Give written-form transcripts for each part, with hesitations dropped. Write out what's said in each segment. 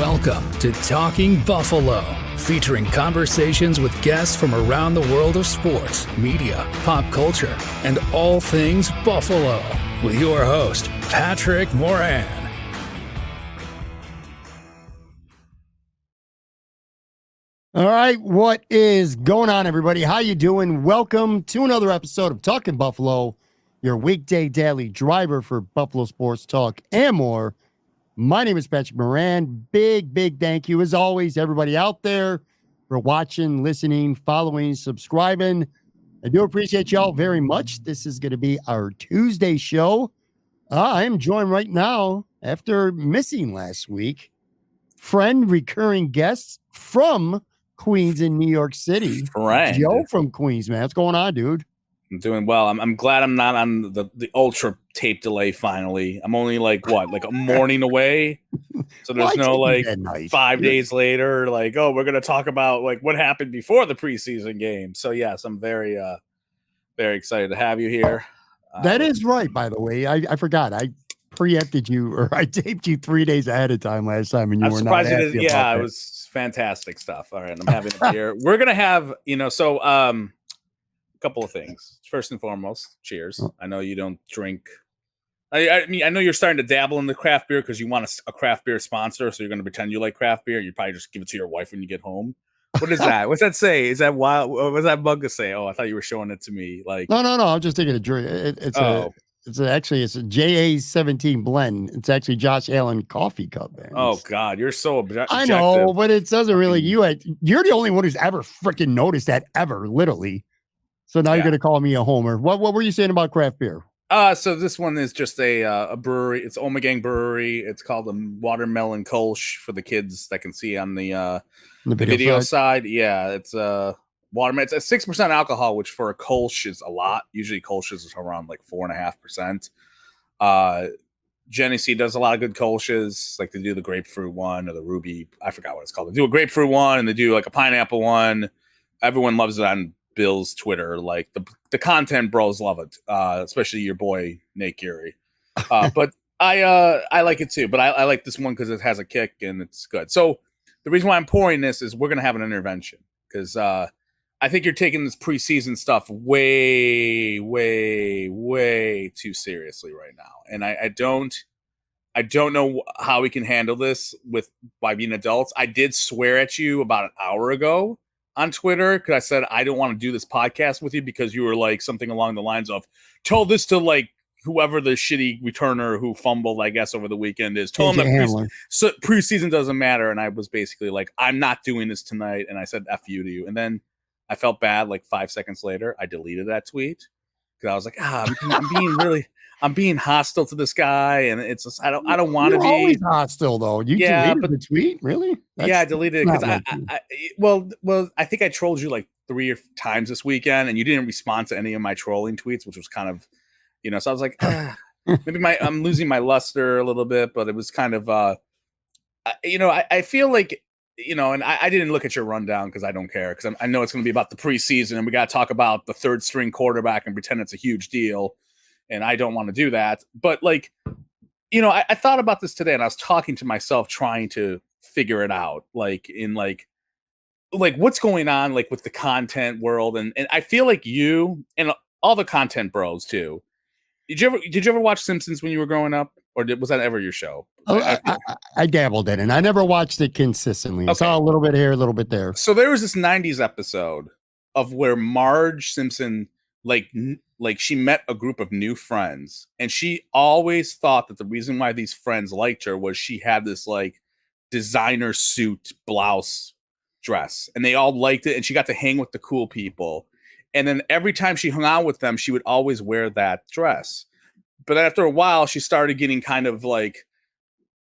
Welcome to Talking Buffalo, featuring conversations with guests from around the world of sports, media, pop culture, and all things Buffalo. With your host, Patrick Moran. All right, what is going on, everybody? How you doing? Welcome to another episode of Talking Buffalo, your weekday daily driver for Buffalo sports talk and more. My name is Patrick Moran. Big thank you, as always, everybody out there for watching, listening, following, subscribing. I do appreciate y'all very much. This is going to be our Tuesday show. I am joined right now, after missing last week, friend, recurring guests from Queens in New York City. Friend. Joe from Queens, man. What's going on, dude? I'm doing well. I'm glad I'm not on the ultra tape delay finally. I'm only like a morning away. So there's no like 5 days later, like, oh, we're gonna talk about like what happened before the preseason game. So yes, I'm very excited to have you here. That is right, by the way. I forgot. I preempted you, or I taped you 3 days ahead of time last time, and you were not happy about that. Yeah, it was fantastic stuff. All right, I'm having it here. We're gonna have, a couple of things. First and foremost, cheers. I know you don't drink. I mean, I know you're starting to dabble in the craft beer because you want a craft beer sponsor, so you're going to pretend you like craft beer. You probably just give it to your wife when you get home. What is that? What's that say? Is that wild? What was that bug to say? Oh, I thought you were showing it to me. Like, no. I'm just taking a drink. It's a JA17 blend. It's actually Josh Allen coffee cup, man. Oh God, you're so objective. I know, but it doesn't really. You're the only one who's ever freaking noticed that ever, literally. So now you're going to call me a homer. What were you saying about craft beer? So this one is just a brewery. It's Omegang Brewery. It's called the Watermelon Kolsch for the kids that can see on the video side. Yeah, it's watermelon. It's a 6% alcohol, which for a Kolsch is a lot. Usually Kolsch is around like 4.5%. Genesee does a lot of good Kolsches. Like they do the grapefruit one or the ruby. I forgot what it's called. They do a grapefruit one and they do like a pineapple one. Everyone loves it on Bill's Twitter. Like the content bros love it, especially your boy Nate Geary. But I like it too. But I like this one because it has a kick and it's good. So the reason why I'm pouring this is we're gonna have an intervention because I think you're taking this preseason stuff way too seriously right now, and I don't know how we can handle this by being adults. I did swear at you about an hour ago on Twitter because I said I don't want to do this podcast with you because you were like something along the lines of tell this to like whoever the shitty returner who fumbled, I guess, over the weekend is. Tell them that preseason doesn't matter. And I was basically like, I'm not doing this tonight. And I said F you to you. And then I felt bad like 5 seconds later. I deleted that tweet because I was like, I'm being hostile to this guy, and it's just, I don't want to be always hostile though. Deleted the tweet, really? I deleted it because I think I trolled you like 3 times this weekend, and you didn't respond to any of my trolling tweets, which was kind of, so I was like, maybe I'm losing my luster a little bit, but it was kind of, I feel like, and I didn't look at your rundown because I don't care because I know it's going to be about the preseason, and we got to talk about the third string quarterback and pretend it's a huge deal. And I don't want to do that. But like, I thought about this today and I was talking to myself, trying to figure it out, like in like what's going on, like with the content world. And I feel like you and all the content bros too. Did you ever watch Simpsons when you were growing up? Or was that ever your show? I dabbled in it. And I never watched it consistently. I saw a little bit here, a little bit there. So there was this 90s episode of where Marge Simpson, like she met a group of new friends, and she always thought that the reason why these friends liked her was she had this like designer suit blouse dress, and they all liked it, and she got to hang with the cool people. And then every time she hung out with them, she would always wear that dress. But after a while, she started getting kind of like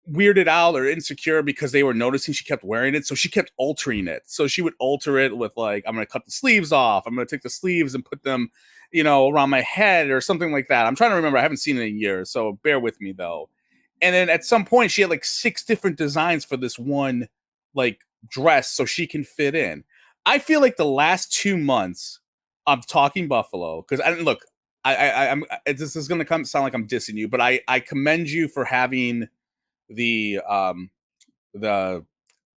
weirded out or insecure because they were noticing she kept wearing it. So she kept altering it. So she would alter it with like, I'm going to cut the sleeves off. I'm going to take the sleeves and put them, around my head or something like that. I'm trying to remember. I haven't seen it in years. So bear with me though. And then at some point she had like 6 different designs for this one like dress so she can fit in. I feel like the last 2 months of Talking Buffalo, because I'm this is going to sound like I'm dissing you, but I commend you for having the not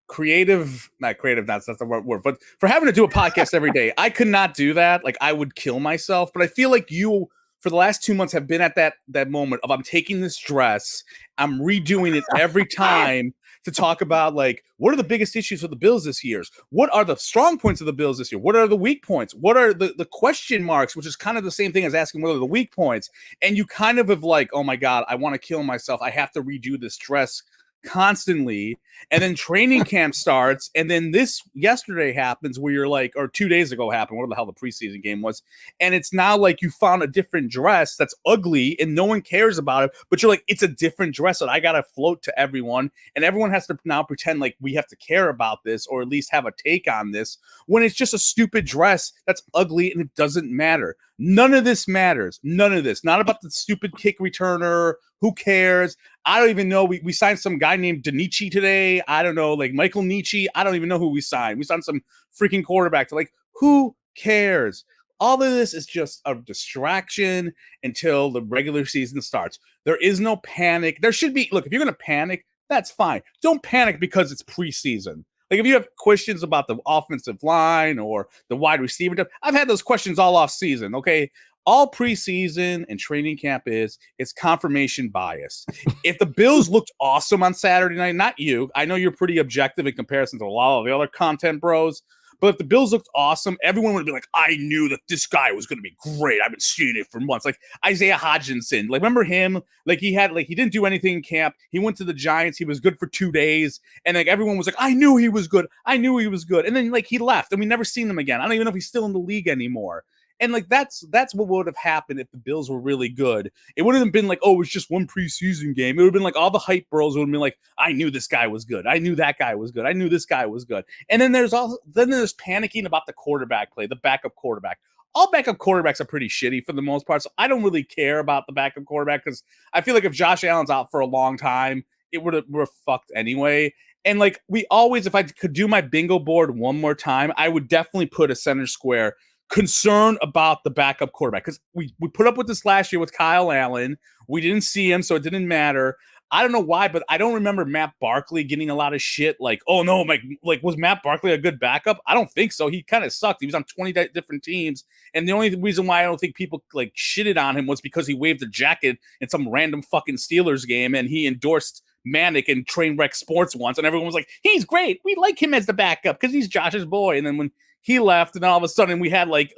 creative, that's the right word, but for having to do a podcast every day, I could not do that. Like, I would kill myself. But I feel like you, for the last 2 months, have been at that moment of, I'm taking this dress, I'm redoing it every time to talk about, like, what are the biggest issues with the Bills this year? What are the strong points of the Bills this year? What are the weak points? What are the question marks, which is kind of the same thing as asking what are the weak points. And you kind of have like, oh my God, I want to kill myself. I have to redo this dress constantly. And then training camp starts, and then this yesterday happens where you're like, or 2 days ago happened, whatever the hell the preseason game was, and it's now like you found a different dress that's ugly and no one cares about it, but you're like, it's a different dress that I gotta float to everyone, and everyone has to now pretend like we have to care about this or at least have a take on this, when it's just a stupid dress that's ugly and it doesn't matter. None of this matters. None of this. Not about the stupid kick returner. Who cares? I don't even know. We signed some guy named Danichi today. I don't know, like Michael Nietzsche. I don't even know who we signed. We signed some freaking quarterback. To like, who cares? All of this is just a distraction until the regular season starts. There is no panic. There should be. Look, if you're going to panic, that's fine. Don't panic because it's preseason. Like, if you have questions about the offensive line or the wide receiver, I've had those questions all off season. Okay. All preseason and training camp is confirmation bias. If the Bills looked awesome on Saturday night, not you, I know you're pretty objective in comparison to a lot of the other content bros, but if the Bills looked awesome, everyone would be like, I knew that this guy was going to be great. I've been seeing it for months. Like Isaiah Hodgkinson, like, remember him? Like, he didn't do anything in camp. He went to the Giants. He was good for 2 days. And like, everyone was like, I knew he was good. I knew he was good. And then like, he left and we never seen him again. I don't even know if he's still in the league anymore. And like, that's what would have happened if the Bills were really good. It wouldn't have been like, oh, it's just one preseason game. It would have been like all the hype bros would have been like, I knew this guy was good. I knew that guy was good. I knew this guy was good. And then there's panicking about the quarterback play, the backup quarterback. All backup quarterbacks are pretty shitty for the most part. So I don't really care about the backup quarterback because I feel like if Josh Allen's out for a long time, we're fucked anyway. And like, we always, if I could do my bingo board one more time, I would definitely put a center square concern about the backup quarterback, because we put up with this last year with Kyle Allen. We didn't see him, so it didn't matter. I don't know why, but I don't remember Matt Barkley getting a lot of shit. Like, oh no, like was Matt Barkley a good backup? I don't think so. He kind of sucked. He was on 20 different teams, and the only reason why I don't think people like shitted on him was because he waved a jacket in some random fucking Steelers game, and he endorsed Manic and Trainwreck Sports once, and everyone was like, he's great. We like him as the backup because he's Josh's boy. And then when he left, and all of a sudden we had like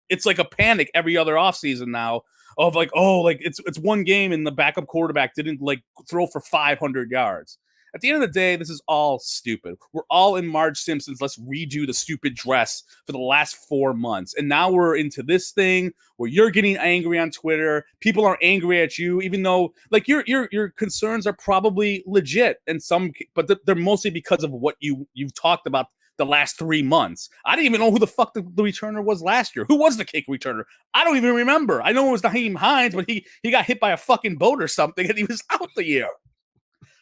it's like a panic every other offseason now of like, oh, like it's one game and the backup quarterback didn't like throw for 500 yards. At the end of the day, this is all stupid. We're all in Marge Simpson's let's redo the stupid dress for the last 4 months. And now we're into this thing where you're getting angry on Twitter. People are angry at you, even though like your concerns are probably legit, and but they're mostly because of what you've talked about the last 3 months. I didn't even know who the fuck the returner was last year. Who was the kick returner? I don't even remember. I know it was Naheem Hines, but he got hit by a fucking boat or something, and he was out the year.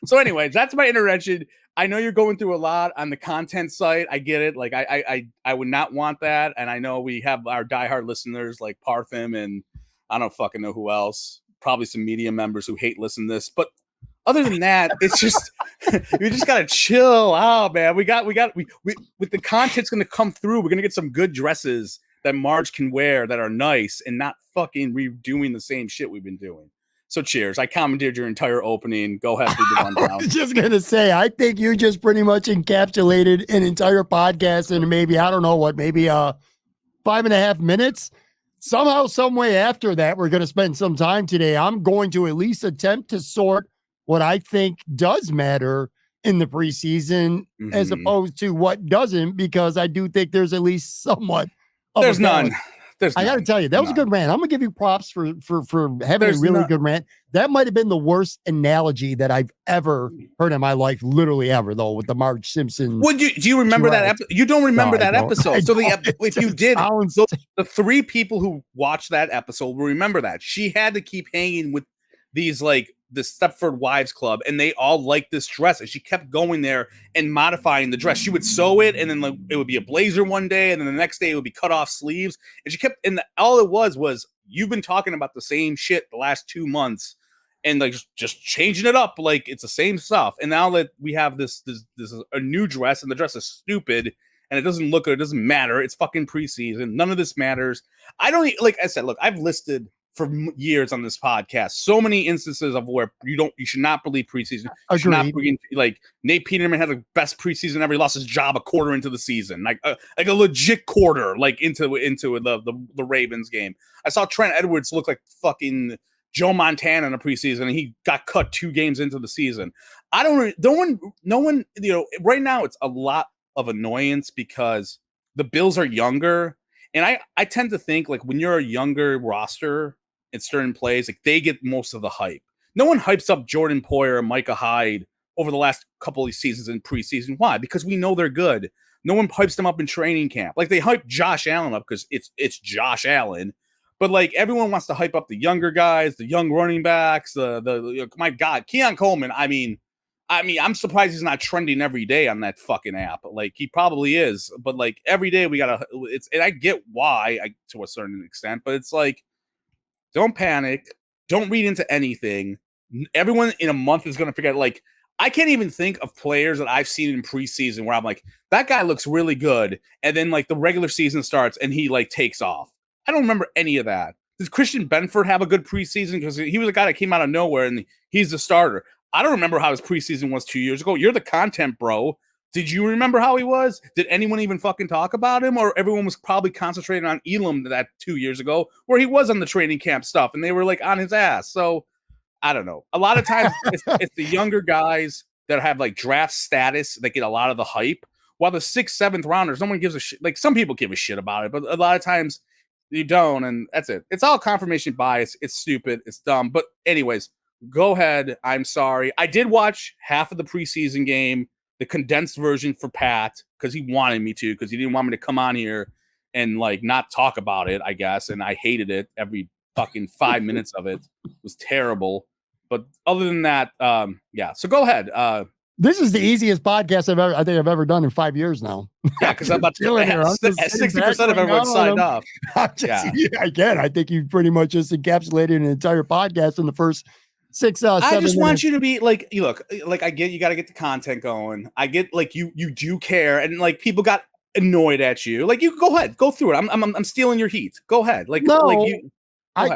So anyways, that's my intervention. I know you're going through a lot on the content site. I get it. Like I would not want that. And I know we have our diehard listeners like Partham and I don't fucking know who else. Probably some media members who hate listening to this. But other than that, it's just you just gotta chill out, man. We with the content's gonna come through. We're gonna get some good dresses that Marge can wear that are nice and not fucking redoing the same shit we've been doing. So cheers. I commandeered your entire opening. Go ahead through the rundown. I was just gonna say, I think you just pretty much encapsulated an entire podcast in maybe, I don't know what, maybe 5.5 minutes. Somehow, some way after that, we're gonna spend some time today. I'm going to at least attempt to sort what I think does matter in the preseason as opposed to what doesn't, because I do think there's at least somewhat of there's none. I got to tell you, that was a good rant. I'm going to give you props for having a really good rant. That might have been the worst analogy that I've ever heard in my life, literally ever, though, with the Marge Simpson. Do you remember that episode? You don't remember that episode. So if you did, the 3 people who watched that episode will remember that. She had to keep hanging with these like the Stepford Wives Club, and they all liked this dress, and she kept going there and modifying the dress. She would sew it, and then like it would be a blazer one day, and then the next day it would be cut off sleeves, and she kept. And all it was you've been talking about the same shit the last 2 months, and like just changing it up like it's the same stuff. And now that we have this a new dress, and the dress is stupid and it doesn't look good, it doesn't matter. It's fucking preseason. None of this matters. I don't like I said, look, I've listed for years on this podcast so many instances of where you should not believe preseason. You should not believe, like Nate Peterman had the best preseason ever. He lost his job a quarter into the season, like a legit quarter, like into the Ravens game. I saw Trent Edwards look like fucking Joe Montana in a preseason, and he got cut 2 games into the season. No one, right now it's a lot of annoyance because the Bills are younger. And I tend to think like when you're a younger roster in certain plays, like they get most of the hype. No one hypes up Jordan Poyer or Micah Hyde over the last couple of seasons in preseason. Why? Because we know they're good. No one hypes them up in training camp. Like they hype Josh Allen up because it's Josh Allen. But like everyone wants to hype up the younger guys, the young running backs, my God, Keon Coleman. I mean, I'm surprised he's not trending every day on that fucking app. Like he probably is, but like every day we gotta. And I get why, to a certain extent, but it's like, don't panic, don't read into anything. Everyone in a month is gonna forget. Like I can't even think of players that I've seen in preseason where I'm like, that guy looks really good, and then like the regular season starts and he like takes off. I don't remember any of that. Did Christian Benford have a good preseason? Because he was a guy that came out of nowhere and he's the starter. I don't remember how his preseason was 2 years ago. You're the content bro. Did you remember how he was? Did anyone even fucking talk about him? Or everyone was probably concentrating on Elam that 2 years ago where he was on the training camp stuff and they were like on his ass. So I don't know. A lot of times it's the younger guys that have like draft status that get a lot of the hype, while the 6th, 7th rounders, no one gives a shit. Like some people give a shit about it, but a lot of times you don't, and that's it. It's all confirmation bias. It's stupid. It's dumb. But anyways, go ahead. I'm sorry. I did watch half of the preseason game, the condensed version for Pat, because he wanted me to, because he didn't want me to come on here and like not talk about it, I guess. And I hated it. Every fucking 5 minutes of it was terrible. But other than that, yeah. So go ahead. This is the easiest podcast I think I've ever done in 5 years now. Yeah, because I'm about to 60% of everyone signed off. Again, I think you pretty much just encapsulated an entire podcast in the first 6, 7 I just minutes. want you to be like, you look, like I get you got to get the content going. I get like you do care, and like people got annoyed at you. Like you go ahead, go through it. I'm stealing your heat. Go ahead. Like no, like you.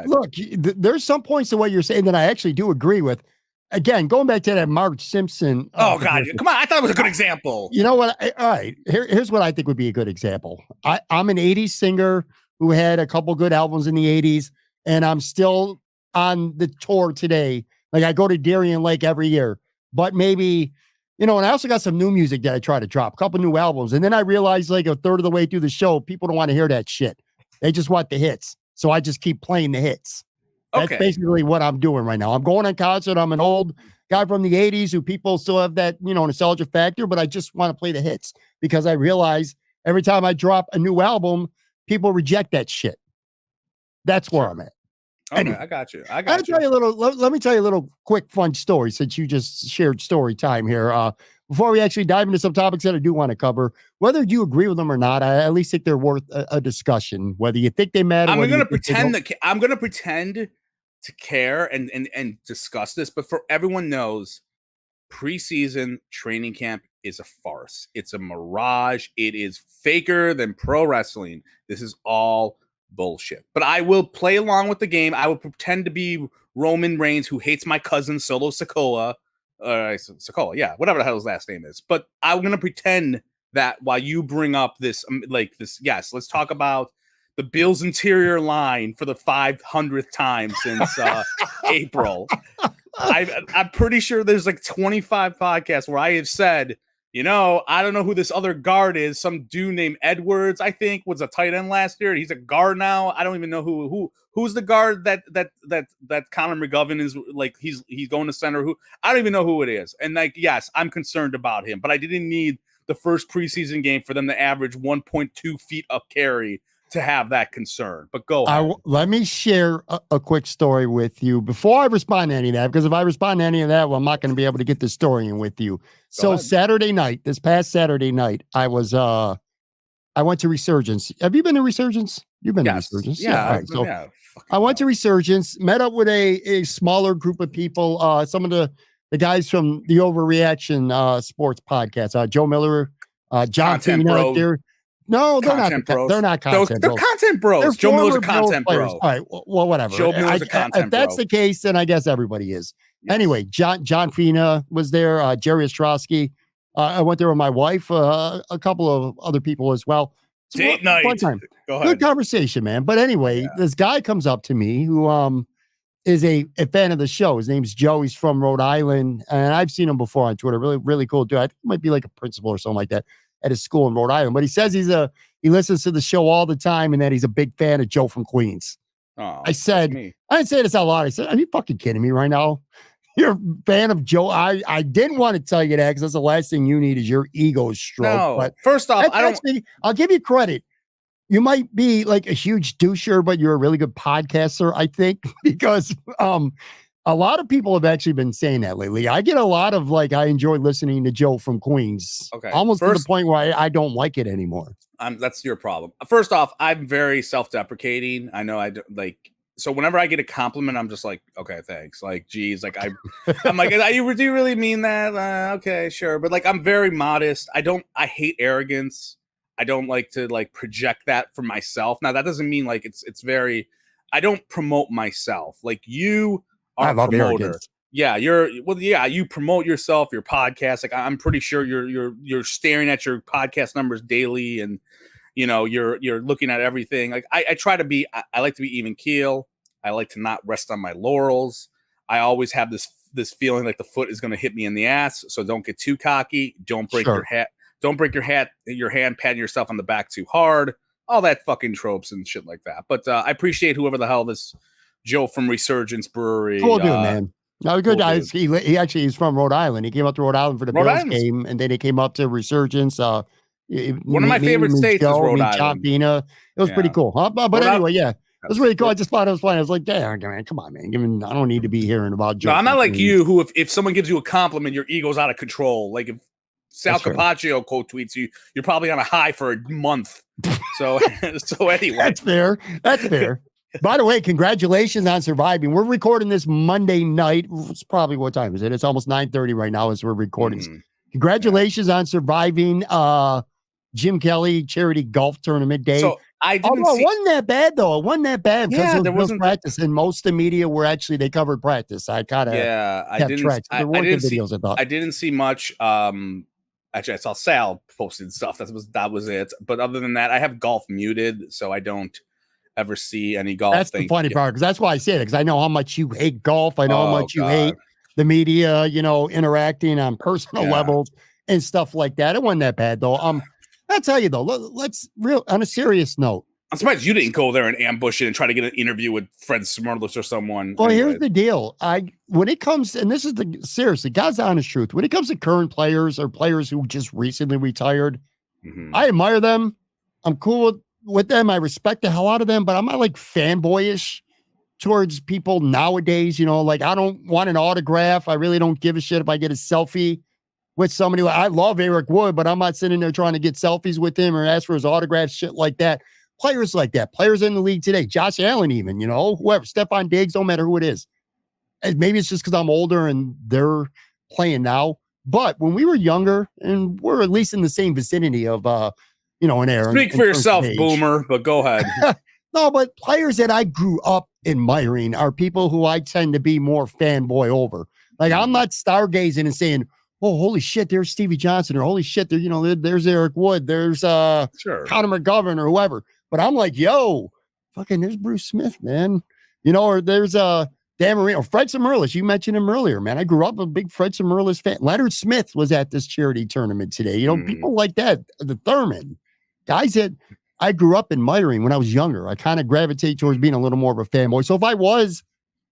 Look, there's some points to what you're saying that I actually do agree with. Again, going back to that Marge Simpson. Oh God, come on! I thought it was a good example. You know what? All right, here's what I think would be a good example. I'm an '80s singer who had a couple good albums in the '80s, and I'm still on the tour today. Like I go to Darien Lake every year, but maybe, and I also got some new music that I try to drop, a couple new albums, and then I realized like a third of the way through the show, people don't want to hear that shit. They just want the hits, so I just keep playing the hits. That's basically what I'm doing right now. I'm going on concert. I'm an old guy from the 80s who people still have that, nostalgia factor, but I just want to play the hits because I realize every time I drop a new album, people reject that shit. That's where I'm at. Okay, anyway, I got you. Let me tell you a little quick fun story since you just shared story time here. Before we actually dive into some topics that I do want to cover, whether you agree with them or not, I at least think they're worth a discussion. Whether you think they matter, I'm going to pretend to care and discuss this, but for everyone knows, preseason training camp is a farce. It's a mirage. It is faker than pro wrestling. This is all bullshit. But I will play along with the game. I will pretend to be Roman Reigns, who hates my cousin Solo Sikoa. Sikoa, yeah, whatever the hell his last name is. But I'm gonna pretend that while you bring up this, yes, let's talk about the Bills interior line for the 500th time since April. I'm pretty sure there's like 25 podcasts where I have said, I don't know who this other guard is. Some dude named Edwards, I think, was a tight end last year. He's a guard now. I don't even know who's the guard that Connor McGovern is like. He's going to center. I don't even know who it is. And like, yes, I'm concerned about him, but I didn't need the first preseason game for them to average 1.2 feet of carry to have that concern. But go ahead. Let me share a quick story with you before I respond to any of that, because if I respond to any of that, well, I'm not going to be able to get the story in with you. So this past Saturday night, I went to Resurgence. Have you been to Resurgence? You've been to Resurgence? Yeah. Right. So I went to Resurgence, met up with a smaller group of people. Some of the guys from the Overreaction Sports podcast, Joe Miller, John Content Fina. bro. No, they're not. Bros. They're not content They're bros. content bros. They're Joe Miller's a former Bills content players. bro. All right, well, whatever. Joe Miller's a content if that's bro. the case, then I guess everybody is. Yes. Anyway, John Fina was there. Jerry Ostrowski. I went there with my wife, a couple of other people as well. Date night. Fun time. Go ahead. Good conversation, man. But anyway, this guy comes up to me who is a fan of the show. His name's Joe. He's from Rhode Island, and I've seen him before on Twitter. Really, really cool dude. I think he might be like a principal or something like that at his school in Rhode Island. But he says he listens to the show all the time, and that he's a big fan of Joe from Queens. Oh, I didn't say this out loud. I said, "Are you fucking kidding me right now? You're a fan of Joe?" I didn't want to tell you that because that's the last thing you need is your ego stroke. No. But First off, I'll give you credit. You might be like a huge doucher, but you're a really good podcaster, I think, because a lot of people have actually been saying that lately. I get a lot of I enjoy listening to Joe from Queens. Okay. Almost to the point where I don't like it anymore. That's your problem. First off, I'm very self-deprecating. I know so whenever I get a compliment, I'm just like, okay, thanks. Like, geez, I'm like, do you really mean that? Okay, sure. But I'm very modest. I hate arrogance. I don't like to project that for myself. Now that doesn't mean it's very, I don't promote myself. You are a promoter. Arrogance. Yeah, you promote yourself, your podcast. I'm pretty sure you're staring at your podcast numbers daily, and you're looking at everything. I try to be. I like to be even keel. I like to not rest on my laurels. I always have this feeling like the foot is going to hit me in the ass. So don't get too cocky. Don't break your hat. Don't break your hand patting yourself on the back too hard. All that fucking tropes and shit like that. But I appreciate whoever the hell this Joe from Resurgence Brewery. Cool dude, man. No, good guy. Dude. He actually is from Rhode Island. He came up to Rhode Island for the Bills game, and then he came up to Resurgence. One of my favorite states is Rhode Island. John Fina. It was pretty cool. But anyway, yeah. It was really cool. I just thought it was funny. I was like, damn, man, come on, man. I don't need to be hearing about Joe. No, I'm not like you, who if someone gives you a compliment, your ego's out of control. If Sal Capaccio quote tweets you, you're probably on a high for a month. So anyway. That's fair. By the way, congratulations on surviving. We're recording this Monday night. It's probably, what time is it? It's almost 9:30 right now as we're recording. Congratulations on surviving Jim Kelly charity golf tournament day. So I didn't it wasn't that bad though. It wasn't that bad because there wasn't practice, and most of the media were actually they covered practice. I kind of I didn't see much. Actually, I saw Sal posted stuff. That was it. But other than that, I have golf muted, so I don't ever see any golf. That's the funny part, because that's why I say it, because I know how much you hate golf. I know how much you hate the media, interacting on personal levels and stuff like that. It wasn't that bad though. I'll tell you though, let's on a serious note. I'm surprised you didn't go there and ambush it and try to get an interview with Fred Smirlis or someone. Well, here's the deal. When it comes, and this is seriously, God's honest truth, when it comes to current players or players who just recently retired, I admire them. I'm cool with them. I respect the hell out of them, but I'm not fanboyish towards people nowadays. I don't want an autograph. I really don't give a shit if I get a selfie with somebody. I love Eric Wood, but I'm not sitting there trying to get selfies with him or ask for his autograph, shit like that. Players like that, players in the league today, Josh Allen, even, whoever, Stephon Diggs, don't matter who it is. And maybe it's just because I'm older and they're playing now. But when we were younger, and we're at least in the same vicinity of, an era. Speak for yourself, boomer, but go ahead. No, but players that I grew up admiring are people who I tend to be more fanboy over. I'm not stargazing and saying, oh, holy shit, there's Stevie Johnson, or holy shit, there's Eric Wood, there's Connor McGovern or whoever. But I'm like, yo, fucking there's Bruce Smith, man. Or there's Dan Marino, Fred Smirlis. You mentioned him earlier, man. I grew up a big Fred Smirlis fan. Leonard Smith was at this charity tournament today. People like that, the Thurman, guys that I grew up admiring when I was younger. I kind of gravitate towards being a little more of a fanboy. So if I was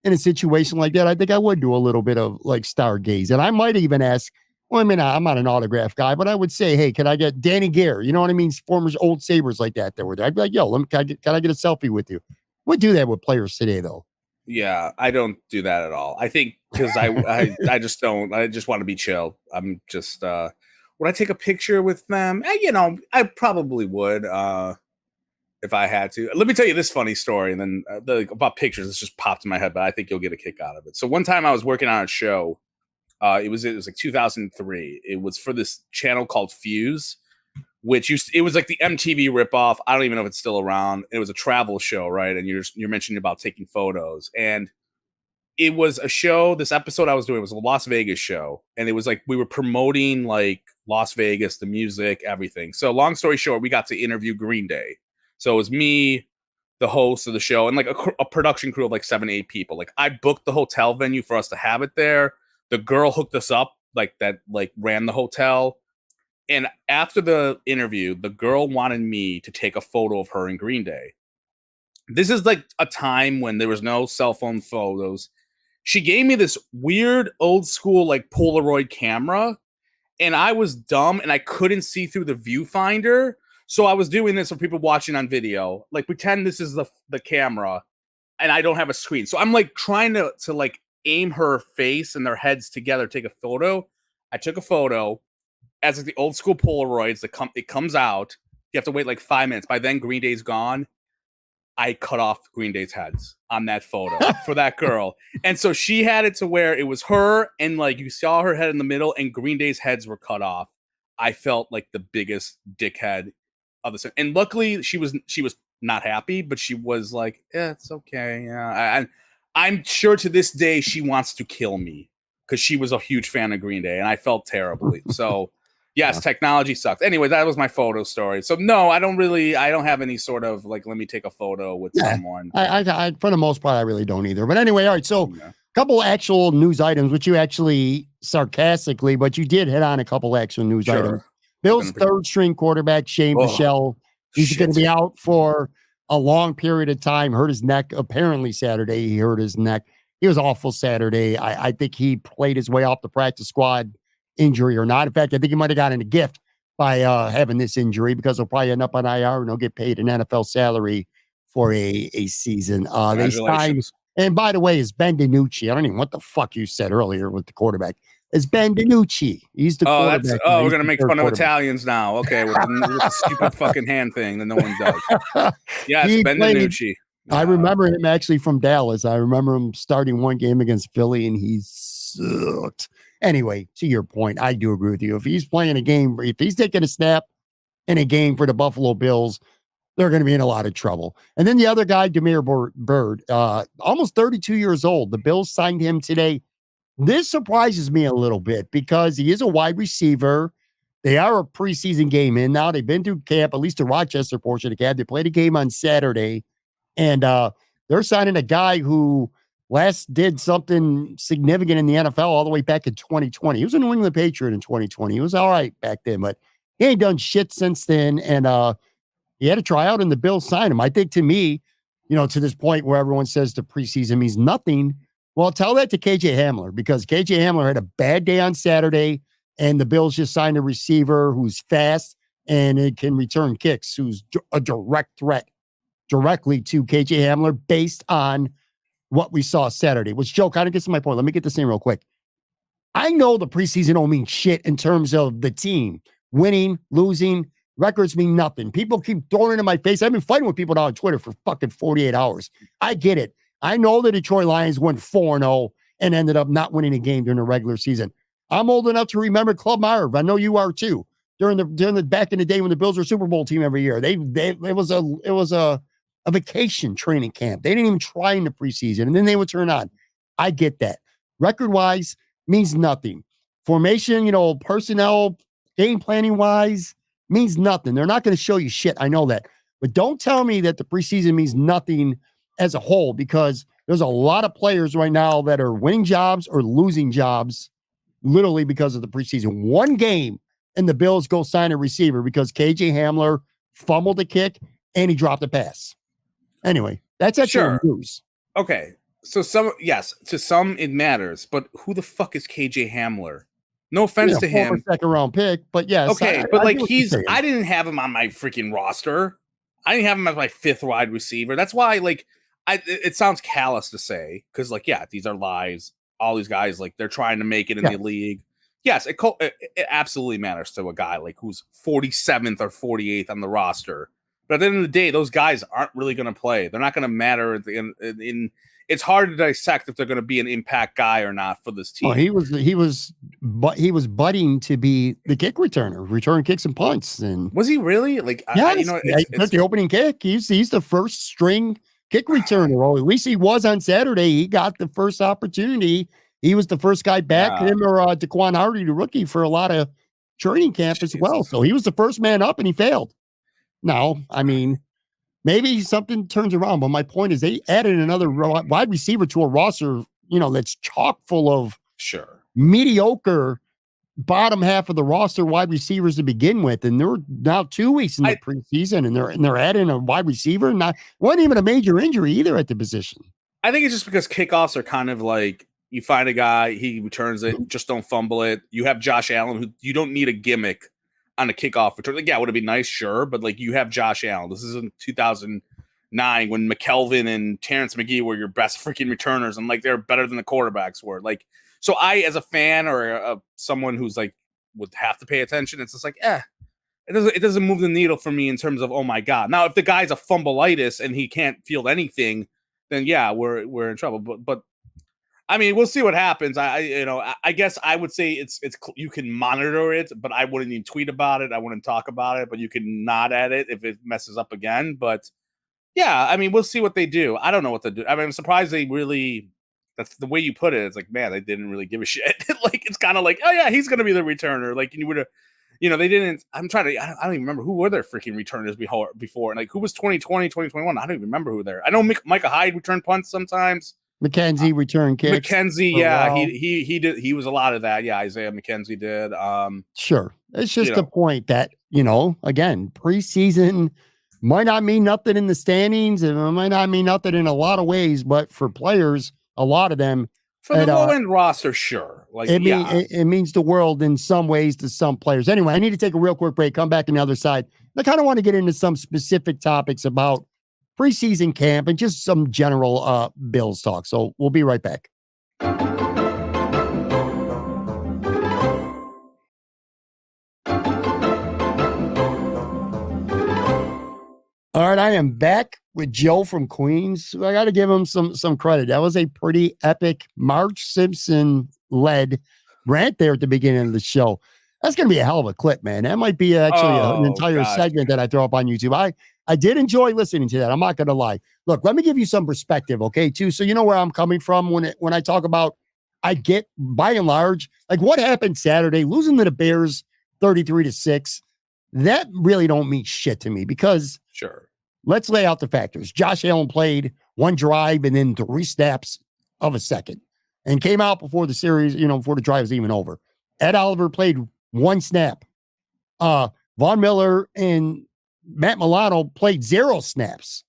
in a situation like that, I think I would do a little bit of stargaze. And I might even ask, I'm not an autograph guy, but I would say, hey, can I get Danny Gare? You know what I mean? Former old Sabres like that were there. I'd be like, yo, can I get a selfie with you? Would do that with players today, though. Yeah, I don't do that at all. I think because I just don't. I just want to be chill. I'm just. Would I take a picture with them? I probably would. if I had to. Let me tell you this funny story, and then about pictures. This just popped in my head, but I think you'll get a kick out of it. So one time I was working on a show. It was like 2003. It was for this channel called Fuse, it was like the MTV ripoff. I don't even know if it's still around. It was a travel show, right? And you're mentioning about taking photos, and it was a show. This episode I was doing was a Las Vegas show, and it was like we were promoting like Las Vegas, the music, everything. So long story short, we got to interview Green Day. So it was me, the host of the show, and like a production crew of like 7-8 people. Like I booked the hotel venue for us to have it there. The girl hooked us up, like that, like ran the hotel. And after the interview, the girl wanted me to take a photo of her in Green Day. This is like a time when there was no cell phone photos. She gave me this weird old school like Polaroid camera, and I was dumb and I couldn't see through the viewfinder. So I was doing this for people watching on video, like pretend this is the camera and I don't have a screen. So I'm like trying to like aim her face and their heads together, take a photo. I took a photo as like the old school Polaroids it comes out. You have to wait like 5 minutes. By then Green Day's gone. I cut off Green Day's heads on that photo for that girl. And so she had it to where it was her and like you saw her head in the middle and Green Day's heads were cut off. I felt like the biggest dickhead of the set. And luckily she was not happy, but she was like, yeah, it's okay. Yeah. I'm sure to this day she wants to kill me because she was a huge fan of Green Day and I felt terribly. So yes, technology sucks. Anyway, that was my photo story. So no, I don't have any sort of like, let me take a photo with someone. I for the most part, I really don't either. But anyway, all right. So a couple actual news items, which you actually sarcastically, but you did hit on a couple actual news items. Bill's third string quarterback, Shane Michelle, he's going to be out for a long period of time, hurt his neck. Apparently Saturday, he hurt his neck. He was awful Saturday. I think he played his way off the practice squad, injury or not. In fact, I think he might have gotten a gift by having this injury because he'll probably end up on IR and he'll get paid an NFL salary for a season. They signed, and by the way, it's Ben DiNucci. I don't even know what the fuck you said earlier with the quarterback. It's Ben DiNucci. He's the quarterback. We're going to make fun of Italians now. Okay, with the stupid fucking hand thing that no one does. Yeah, it's Ben DiNucci. I remember him actually from Dallas. I remember him starting one game against Philly, and he sucked. Anyway, to your point, I do agree with you. If he's playing a game, if he's taking a snap in a game for the Buffalo Bills, they're going to be in a lot of trouble. And then the other guy, Demir Bird, almost 32 years old. The Bills signed him today. This surprises me a little bit because he is a wide receiver. They are a preseason game in now. They've been through camp, at least the Rochester portion of camp. They played a game on Saturday, and they're signing a guy who last did something significant in the NFL all the way back in 2020. He was a New England Patriot in 2020. He was all right back then, but he ain't done shit since then. And he had a tryout and the Bills signed him. I think to me, to this point where everyone says the preseason means nothing, well, tell that to KJ Hamler because KJ Hamler had a bad day on Saturday and the Bills just signed a receiver who's fast and it can return kicks, who's a direct threat directly to KJ Hamler based on what we saw Saturday, which Joe kind of gets to my point. Let me get this in real quick. I know the preseason don't mean shit in terms of the team winning, losing. Records mean nothing. People keep throwing it in my face. I've been fighting with people now on Twitter for fucking 48 hours. I get it. I know the Detroit Lions went 4-0 and ended up not winning a game during the regular season. I'm old enough to remember Club Marv. I know you are too. During the back in the day when the Bills were Super Bowl team every year, it was a vacation training camp. They didn't even try in the preseason, and then they would turn on. I get that. Record-wise means nothing. Formation, personnel, game planning-wise means nothing. They're not going to show you shit. I know that. But don't tell me that the preseason means nothing as a whole because there's a lot of players right now that are winning jobs or losing jobs literally because of the preseason. One game and the Bills go sign a receiver because KJ Hamler fumbled a kick and he dropped a pass. Anyway, that's actually news. Okay. So to some it matters, but who the fuck is KJ Hamler? No offense to him. Second round pick, but yes. Okay, I didn't have him on my freaking roster. I didn't have him as my fifth wide receiver. That's why, it sounds callous to say, because, these are lives. All these guys, they're trying to make it in the league. Yes, it absolutely matters to a guy who's 47th or 48th on the roster. But at the end of the day, those guys aren't really going to play. They're not going to matter in it's hard to dissect if they're going to be an impact guy or not for this team. Well, he was budding to be the kick returner, return kicks and punts. And was he really like? Yeah, it's the opening kick. He's the first string kick returner. Well, at least he was on Saturday. He got the first opportunity. He was the first guy back. Him or Daquan Hardy, the rookie, for a lot of training camp as well. So he was the first man up, and he failed. Now, I mean, maybe something turns around, but my point is they added another wide receiver to a roster, that's chock full of mediocre bottom half of the roster wide receivers to begin with. And they're now 2 weeks in the preseason, and they're adding a wide receiver. Wasn't even a major injury either at the position. I think it's just because kickoffs are kind of like, you find a guy, he returns it, just don't fumble it. You have Josh Allen, who you don't need a gimmick on a kickoff return. Like, yeah, would it be nice? Sure. But like, you have Josh Allen. This is in 2009 when McKelvin and Terrence McGee were your best freaking returners. And like, they're better than the quarterbacks were. Like, so I, as a fan or someone who's like, would have to pay attention, it's just like, it doesn't move the needle for me in terms of, oh my God. Now, if the guy's a fumbleitis and he can't field anything, then yeah, we're in trouble. But I mean, we'll see what happens. I guess I would say it's you can monitor it, but I wouldn't even tweet about it. I wouldn't talk about it, but you can nod at it if it messes up again. But yeah, I mean, we'll see what they do. I don't know what to do. I mean, I'm surprised they really. That's the way you put it. It's like, man, they didn't really give a shit. Like, it's kind of like, oh yeah, he's gonna be the returner. Like, you would have, they didn't. I'm trying to. I don't even remember who were their freaking returners before. And like, who was 2020, 2021? I don't even remember who they're. I know Micah Hyde returned punts sometimes. McKenzie return kicks. McKenzie, yeah, he did. He was a lot of that. Yeah, Isaiah McKenzie did. Sure, it's just a point that again, preseason might not mean nothing in the standings, and it might not mean nothing in a lot of ways, but for players, a lot of them for the low end roster, sure, like it means the world in some ways to some players. Anyway, I need to take a real quick break. Come back on the other side. I kind of want to get into some specific topics about preseason camp and just some general Bills talk. So we'll be right back. All right, I am back with Joe from Queens. I got to give him some credit. That was a pretty epic Marge Simpson-led rant there at the beginning of the show. That's going to be a hell of a clip, man. That might be actually an entire segment that I throw up on YouTube. I did enjoy listening to that. I'm not going to lie. Look, let me give you some perspective, okay, too, so you know where I'm coming from when I talk about, I get, by and large, like what happened Saturday, losing to the Bears 33-6, that really don't mean shit to me because let's lay out the factors. Josh Allen played one drive and then 3 snaps of a second and came out before the series, before the drive was even over. Ed Oliver played 1 snap. Von Miller and Matt Milano played 0 snaps.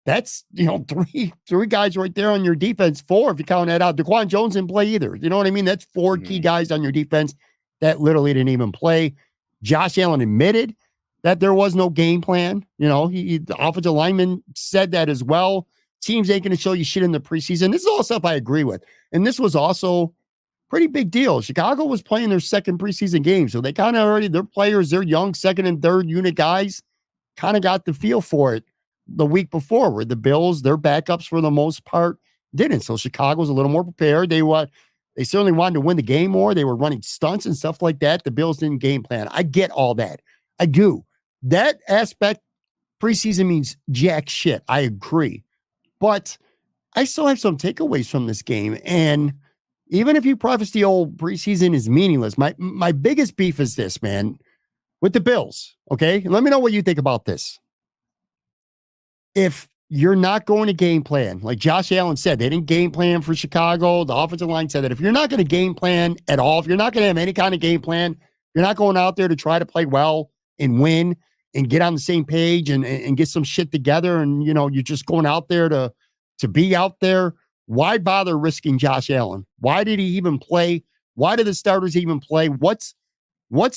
That's, 3 guys right there on your defense. 4 if you count that out. Daquan Jones didn't play either. You know what I mean? That's 4 key guys on your defense that literally didn't even play. Josh Allen admitted that there was no game plan. The offensive lineman said that as well. Teams ain't going to show you shit in the preseason. This is all stuff I agree with. And this was also pretty big deal. Chicago was playing their second preseason game. So they kind of already, their players, their young second and third unit guys kind of got the feel for it the week before, where the Bills, their backups for the most part, didn't. So Chicago was a little more prepared. They certainly wanted to win the game more. They were running stunts and stuff like that. The Bills didn't game plan. I get all that. I do. That aspect, preseason means jack shit. I agree. But I still have some takeaways from this game. And even if you preface the old preseason is meaningless, my biggest beef is this, man, with the Bills. Okay. Let me know what you think about this. If you're not going to game plan, like Josh Allen said, they didn't game plan for Chicago. The offensive line said that if you're not going to game plan at all, if you're not going to have any kind of game plan, you're not going out there to try to play well and win and get on the same page and get some shit together. And, you're just going out there to be out there. Why bother risking Josh Allen? Why did he even play? Why did the starters even play? What's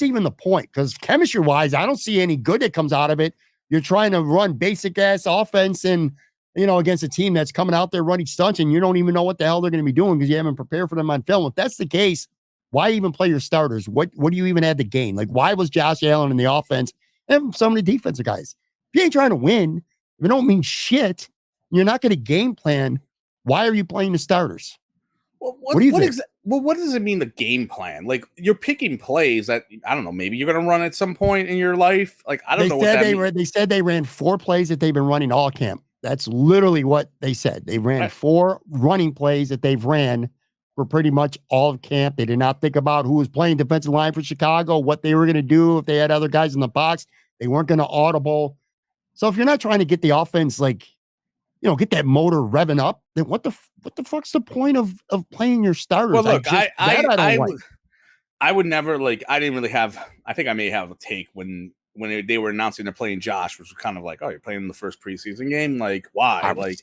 even the point? Because chemistry wise, I don't see any good that comes out of it. You're trying to run basic ass offense and, against a team that's coming out there running stunts and you don't even know what the hell they're going to be doing because you haven't prepared for them on film. If that's the case, why even play your starters? What do you even have to gain? Like, why was Josh Allen in the offense and some of the defensive guys? you ain't trying to win, if it don't mean shit, you're not going to game plan. Why are you playing the starters? Well, what do you think? What does it mean, the game plan? Like, you're picking plays that, I don't know, maybe you're going to run at some point in your life. Like, I don't know what that means. They said they ran 4 plays that they've been running all camp. That's literally what they said. They ran 4 running plays that they've ran for pretty much all of camp. They did not think about who was playing defensive line for Chicago, what they were going to do if they had other guys in the box. They weren't going to audible. So if you're not trying to get the offense, like, get that motor revving up, then what the fuck's the point of playing your starters? Well, look, I would never, like, I didn't really have, I think I may have a take when they were announcing they're playing Josh, which was kind of like, oh, you're playing the first preseason game? Like, why? I was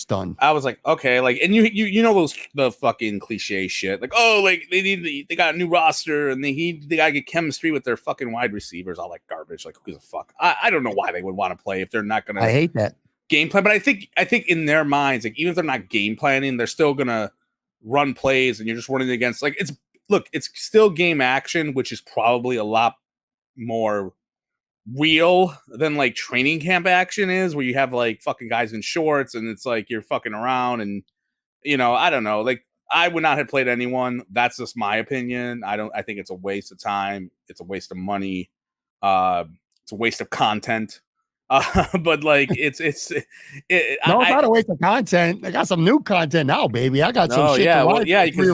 stunned. I was like, okay, like, and you know the fucking cliche shit, like, oh, like they got a new roster and they gotta get chemistry with their fucking wide receivers, all like garbage. Like, who gives a fuck? I don't know why they would want to play if they're not gonna. I hate that game plan, but I think in their minds, like, even if they're not game planning, they're still gonna run plays, and you're just running against, like, it's still game action, which is probably a lot more real than like training camp action is, where you have like fucking guys in shorts and it's like you're fucking around, and I don't know, like, I would not have played anyone. That's just my opinion. I think it's a waste of time, it's a waste of money, it's a waste of content. But like it's not a waste of content. I got some new content now, baby. I got some shit. Because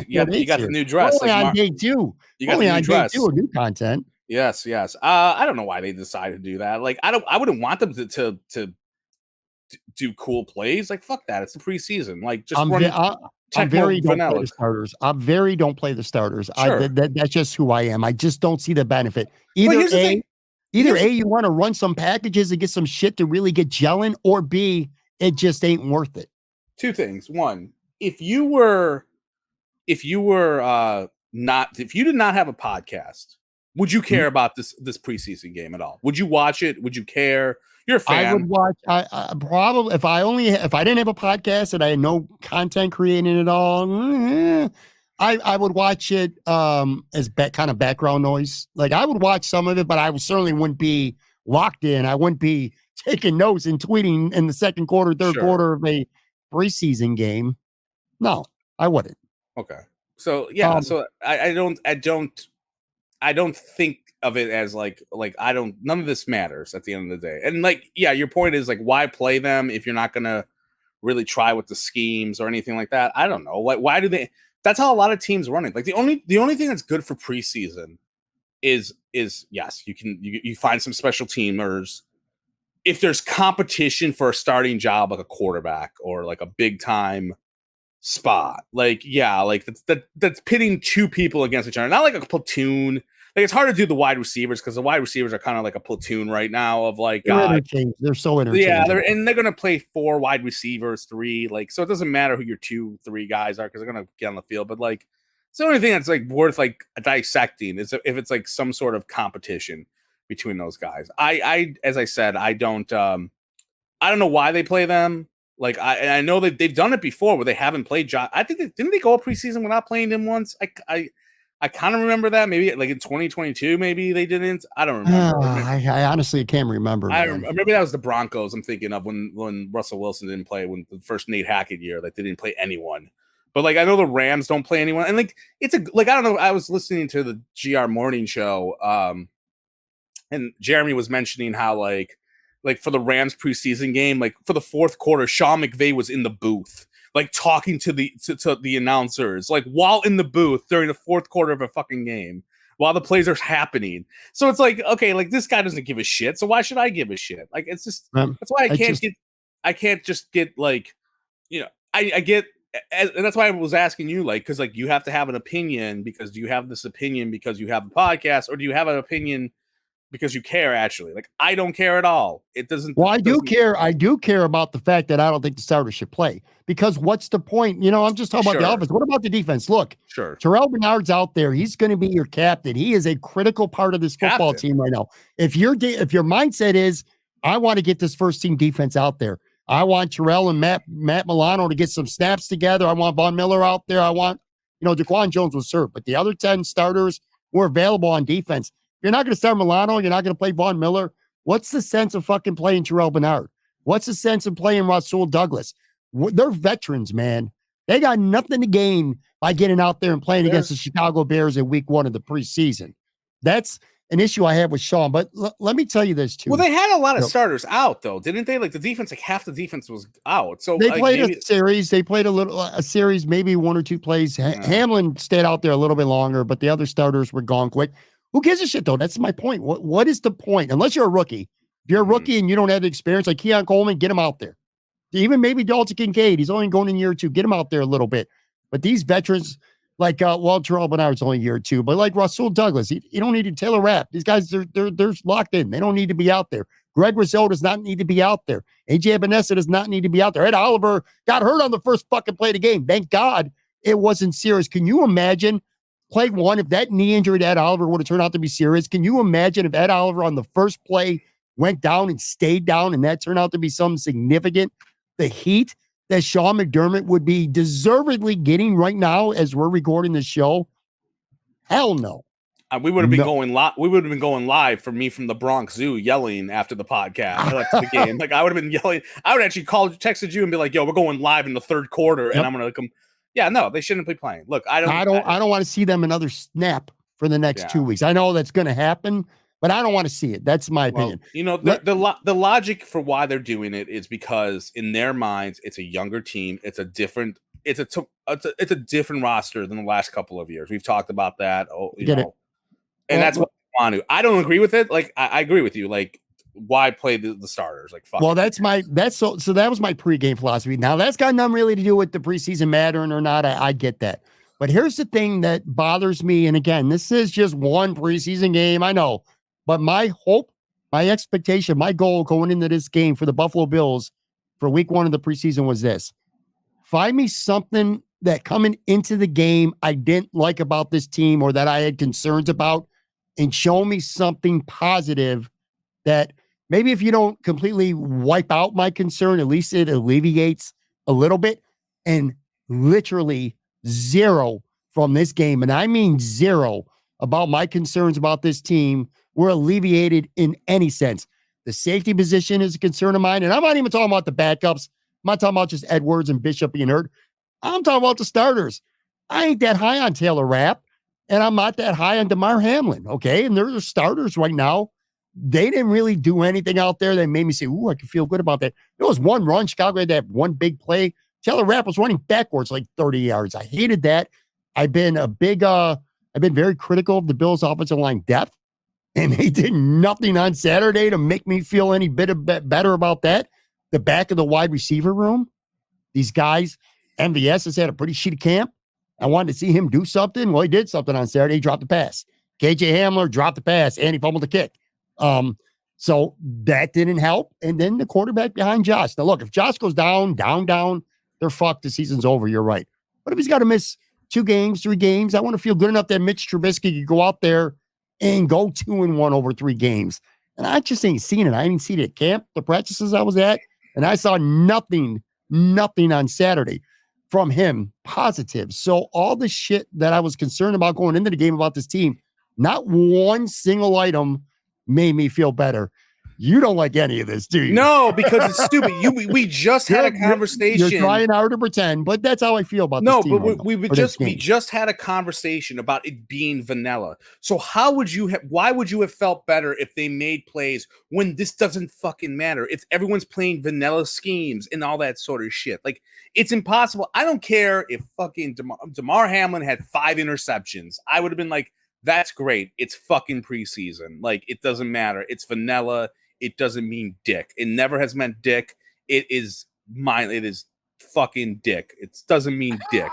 you got the new dress. Only on day 2. You got the new dress. Day 2 of new content. Yes. I don't know why they decided to do that. Like, I wouldn't want them to do cool plays. Like, fuck that. It's the preseason. Like, just I'm very don't play the starters. I'm very don't play the starters. Sure. That's just who I am. I just don't see the benefit. Either A, you want to run some packages and get some shit to really get gelling, or B, it just ain't worth it. 2 things. One, if you did not have a podcast, would you care about this preseason game at all? Would you watch it? Would you care? You're a fan. I would watch. I probably, if I didn't have a podcast and I had no content creating at all, I would watch it as kind of background noise. Like, I would watch some of it, but I certainly wouldn't be locked in. I wouldn't be taking notes and tweeting in the second quarter, third quarter of a preseason game. No, I wouldn't. Okay. So yeah, so I don't think of it as like none of this matters at the end of the day. And like, yeah, your point is like, why play them if you're not gonna really try with the schemes or anything like that? I don't know. Like, why do they? That's how a lot of teams run it. Like, the only thing that's good for preseason is yes, you find some special teamers. If there's competition for a starting job, like a quarterback or like a big time spot, like, yeah, like that's pitting 2 people against each other, not like a platoon. Like, it's hard to do the wide receivers because the wide receivers are kind of like a platoon right now of like, they're so interchangeable. Yeah, they're going to play 4 wide receivers, 3, like, so it doesn't matter who your 2, 3 guys are because they're going to get on the field. But like, it's the only thing that's like worth like dissecting is if it's like some sort of competition between those guys. I as I said, I don't know why they play them. Like, I know that they've done it before where they haven't played Josh. I think didn't they go a preseason without playing him once? I kind of remember that. Maybe like in 2022, maybe they didn't. I don't remember. I honestly can't remember. Maybe that was the Broncos I'm thinking of when Russell Wilson didn't play, when the first Nate Hackett year, like, they didn't play anyone. But like, I know the Rams don't play anyone. And like, I don't know. I was listening to the GR morning show, and Jeremy was mentioning how like for the Rams preseason game, like for the 4th quarter, Sean McVay was in the booth, like talking to the announcers, like while in the booth during the 4th quarter of a fucking game while the plays are happening. So it's like, okay, like, this guy doesn't give a shit. So why should I give a shit? Like, it's just, that's why I can't just get like, I get, and that's why I was asking you, like, cause like you have to have an opinion because you have this opinion because you have a podcast, or do you have an opinion because you care? Actually, like, I don't care at all. It doesn't. Well, I do care. I do care about the fact that I don't think the starters should play, because what's the point? I'm just talking about the offense. What about the defense? Look, Terrell Bernard's out there. He's going to be your captain. He is a critical part of this football team right now. If your mindset is, I want to get this first team defense out there. I want Terrell and Matt Milano to get some snaps together. I want Von Miller out there. I want, Jaquan Jones was hurt, but the other 10 starters were available on defense. You're not going to start Milano. You're not going to play Von Miller. What's the sense of fucking playing Terrell Bernard? What's the sense of playing Rasul Douglas? They're veterans, man. They got nothing to gain by getting out there and playing against the Chicago Bears in week 1 of the preseason. That's an issue I have with Sean. But let me tell you this, too. Well, they had a lot of starters out, though, didn't they? Like the defense, like half the defense was out. So they played a series. They played a series, maybe 1 or 2 plays. Hamlin stayed out there a little bit longer, but the other starters were gone quick. Who gives a shit, though? That's my point. What is the point? Unless you're a rookie. If you're a rookie and you don't have the experience like Keon Coleman, get him out there. Even maybe Dalton Kincaid, he's only going in year 2. Get him out there a little bit. But these veterans, like Terrell Bernard's only year 2, but like Rasul Douglas, you don't need to Taylor Rapp. These guys, they're locked in. They don't need to be out there. Greg Rizzo does not need to be out there. AJ Epinesa does not need to be out there. Ed Oliver got hurt on the first fucking play of the game. Thank God it wasn't serious. Can you imagine play 1 if that knee injury to Ed Oliver would have turned out to be serious? Can you imagine if Ed Oliver on the first play went down and stayed down and that turned out to be something significant? The heat that Sean McDermott would be deservedly getting right now as we're recording this show? Hell no. We would have been going live. We would have been going live for me from the Bronx Zoo yelling after the podcast, after the game. Like I would have been yelling. I would actually texted you and be like, "Yo, we're going live in the 3rd quarter," and I'm gonna come. Yeah, no, they shouldn't be playing. Look, I don't want to see them another snap for the next 2 weeks. I know that's going to happen, but I don't want to see it. That's my opinion. You know, the logic for why they're doing it is because in their minds, it's a younger team. It's a different roster than the last couple of years. We've talked about that. And that's what I want to. I don't agree with it. Like I agree with you. Like why play the starters? Like fuck. Well, that was my pregame philosophy. Now that's got nothing really to do with the preseason mattering or not. I get that. But here's the thing that bothers me. And again, this is just one preseason game. I know. But my hope, my expectation, my goal going into this game for the Buffalo Bills for week 1 of the preseason was this. Find me something that coming into the game I didn't like about this team or that I had concerns about, and show me something positive that maybe if you don't completely wipe out my concern, at least it alleviates a little bit. And literally 0 from this game, and I mean 0 about my concerns about this team were alleviated in any sense. The safety position is a concern of mine, and I'm not even talking about the backups. I'm not talking about just Edwards and Bishop being hurt. I'm talking about the starters. I ain't that high on Taylor Rapp, and I'm not that high on DeMar Hamlin, okay? And they're the starters right now. They didn't really do anything out there that made me say, ooh, I can feel good about that. There was one run. Chicago had that one big play. Taylor Rapp was running backwards like 30 yards. I hated that. I've been very critical of the Bills' offensive line depth, and they did nothing on Saturday to make me feel any bit better about that. The back of the wide receiver room, these guys, MVS has had a pretty shitty camp. I wanted to see him do something. Well, he did something on Saturday. He dropped the pass. KJ Hamler dropped the pass, and he fumbled the kick. So that didn't help. And then the quarterback behind Josh. Now, look, if Josh goes down, they're fucked. The season's over. You're right. But if he's got to miss 2 games, 3 games, I want to feel good enough that Mitch Trubisky could go out there and go 2-1 over 3 games. And I just ain't seen it. I didn't see it at camp, the practices I was at, and I saw nothing on Saturday from him positive. So all the shit that I was concerned about going into the game about this team, not one single item made me feel better. You don't like any of this, do you? No, because it's stupid. We just had a conversation. You're trying hard to pretend, but that's how I feel about this team. No, but we just had a conversation about it being vanilla. So why would you have felt better if they made plays when this doesn't fucking matter? If everyone's playing vanilla schemes and all that sort of shit. Like, it's impossible. I don't care if fucking DeMar Hamlin had 5 interceptions. I would have been like, that's great. It's fucking preseason. Like, it doesn't matter. It's vanilla. It doesn't mean dick. It never has meant dick. It is fucking dick. It doesn't mean dick.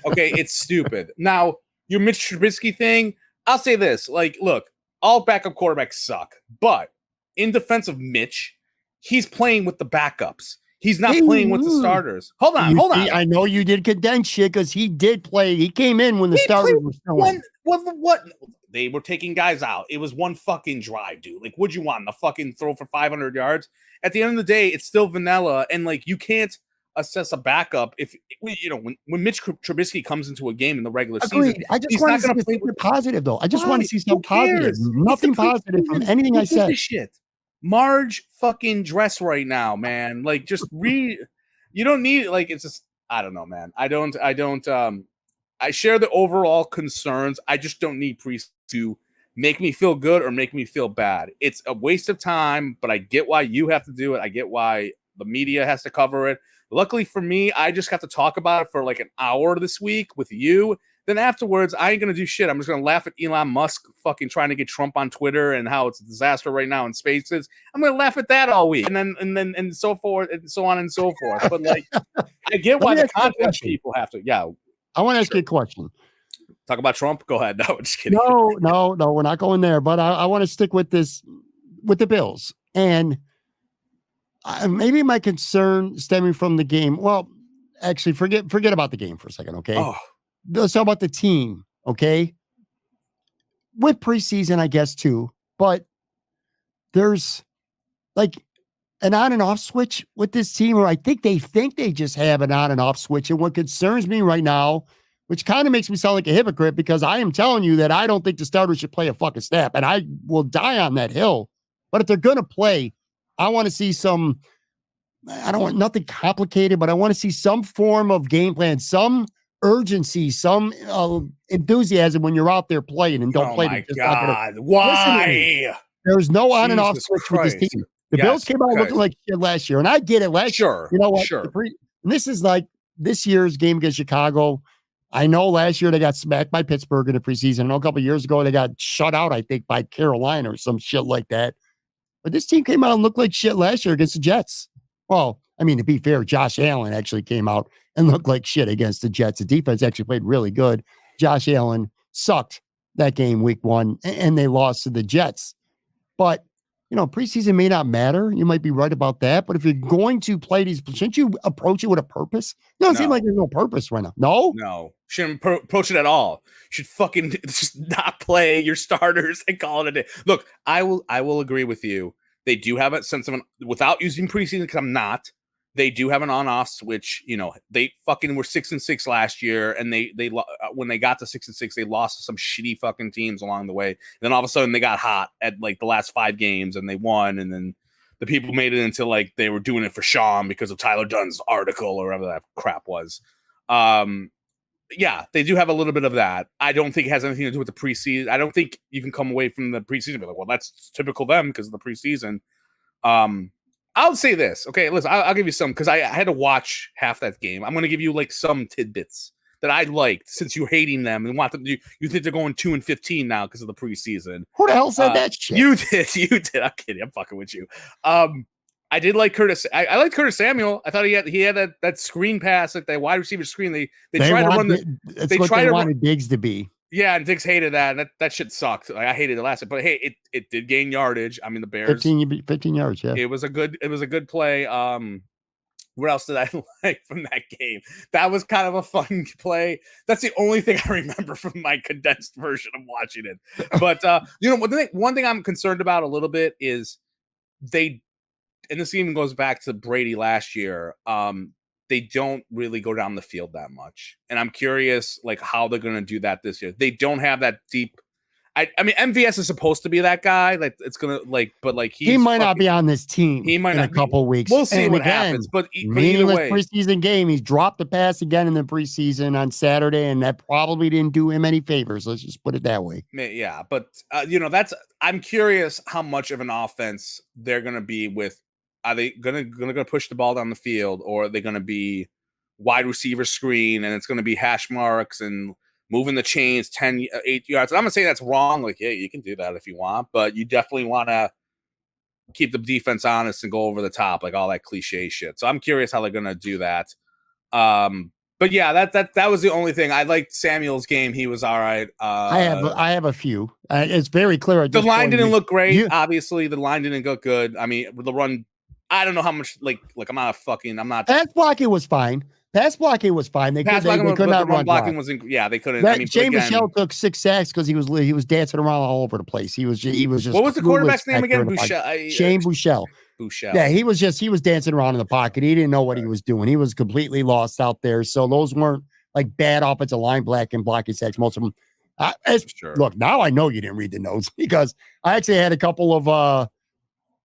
Okay, it's stupid. Now, your Mitch Trubisky thing, I'll say this. Like, look, all backup quarterbacks suck. But in defense of Mitch, he's playing with the backups. He's not playing with the starters. Hold on. I know you did condensed shit because he did play. He came in when the starters were still in. What? They were taking guys out. It was one fucking drive, dude. Like, what'd you want? The fucking throw for 500 yards? At the end of the day, it's still vanilla. And, like, you can't assess a backup if, you know, when Mitch Trubisky comes into a game in the regular season. I just want to see something positive, though. I just want to see something positive. Nothing positive from anything I said. Shit. Marge fucking dress right now, man. Like, just read. You don't need like it's just. I don't know, man. I don't. I share the overall concerns. I just don't need Priest to make me feel good or make me feel bad. It's a waste of time, but I get why you have to do it. I get why the media has to cover it. Luckily for me, I just got to talk about it for like an hour this week with you. Then afterwards, I ain't going to do shit. I'm just going to laugh at Elon Musk fucking trying to get Trump on Twitter and how it's a disaster right now in spaces. I'm going to laugh at that all week and so forth and so on and so forth. But like, I get why the content people have to. Yeah. I want to ask you a question. Talk about Trump? Go ahead. No, just kidding. No, we're not going there. But I want to stick with this, with the Bills. And maybe my concern stemming from the game. Well, actually, forget about the game for a second, okay? Oh. Let's talk about the team, okay? With preseason, I guess, too. But there's like an on and off switch with this team, or I think they just have an on and off switch. And what concerns me right now, which kind of makes me sound like a hypocrite, because I am telling you that I don't think the starters should play a fucking snap, and I will die on that hill. But if they're going to play, I want to see some, I don't want nothing complicated, but I want to see some form of game plan, some urgency, some enthusiasm when you're out there playing, and don't play. Oh my God. Why? There's no on and off switch with this team. The Bills came out looking like shit last year, and I get it. Last year, you know what? Sure. And this is like this year's game against Chicago. I know last year they got smacked by Pittsburgh in the preseason. I know a couple of years ago they got shut out, I think, by Carolina or some shit like that. But this team came out and looked like shit last year against the Jets. Well, I mean, to be fair, Josh Allen actually came out and looked like shit against the Jets. The defense actually played really good. Josh Allen sucked that game week 1, and they lost to the Jets. But, you know, preseason may not matter. You might be right about that. But if you're going to play these, shouldn't you approach it with a purpose? It doesn't seem like there's no purpose right now. No. Shouldn't approach it at all. Should fucking just not play your starters and call it a day. Look, I will agree with you. They do have a sense of without using preseason, because I'm not. They do have an on-off switch. You know, they fucking were 6-6 last year, and they when they got to 6-6, they lost to some shitty fucking teams along the way. And then all of a sudden, they got hot at like the last 5 games, and they won. And then the people made it into like they were doing it for Sean because of Tyler Dunn's article or whatever that crap was. Yeah, they do have a little bit of that. I don't think it has anything to do with the preseason. I don't think you can come away from the preseason and be like, well, that's typical them because of the preseason. I'll say this. Okay, listen, I'll give you some, because I had to watch half that game. I'm going to give you like some tidbits that I liked, since you're hating them and want them to. You think they're going 2-15 now because of the preseason. Who the hell said that shit? You did. I'm kidding. I'm fucking with you. I did like Curtis. I like Curtis Samuel. I thought he had that screen pass, like that wide receiver screen. They tried to run they wanted Diggs to be. Yeah, and Diggs hated that, and that shit sucked. Like, I hated it last, but hey, it did gain yardage. I mean, the Bears 15 yards. Yeah, it was a good play. What else did I like from that game? That was kind of a fun play. That's the only thing I remember from my condensed version of watching it. But you know, one thing I'm concerned about a little bit is and this even goes back to Brady last year. They don't really go down the field that much. And I'm curious, like, how they're going to do that this year. They don't have that deep. I mean, MVS is supposed to be that guy. Like, it's going to, like, but, like, he might not be on this team. He might in not a couple of weeks. We'll see what happens. But meaningless either way, preseason game. He's dropped the pass again in the preseason on Saturday, and that probably didn't do him any favors. Let's just put it that way. Yeah. But, you know, I'm curious how much of an offense they're going to be with. Are they gonna push the ball down the field, or are they gonna be wide receiver screen and it's gonna be hash marks and moving the chains 8 yards? I'm gonna say that's wrong. Like, yeah, you can do that if you want, but you definitely want to keep the defense honest and go over the top, like all that cliche shit. So I'm curious how they're gonna do that. But yeah, that was the only thing. I liked Samuel's game. He was all right. I have a few. It's very clear. The line didn't look great. Obviously, the line didn't look good. I mean, the run. I don't know how much, like I'm not. Pass blocking was fine. They could not run blocking. They couldn't. Shane Michel took 6 sacks because he was dancing around all over the place. He was just. What was the quarterback's name again? Shane Buechele. Yeah, he was dancing around in the pocket. He didn't know what he was doing. He was completely lost out there. So those weren't like bad offensive line blocking sacks. Most of them. Look, now I know you didn't read the notes, because I actually had a couple of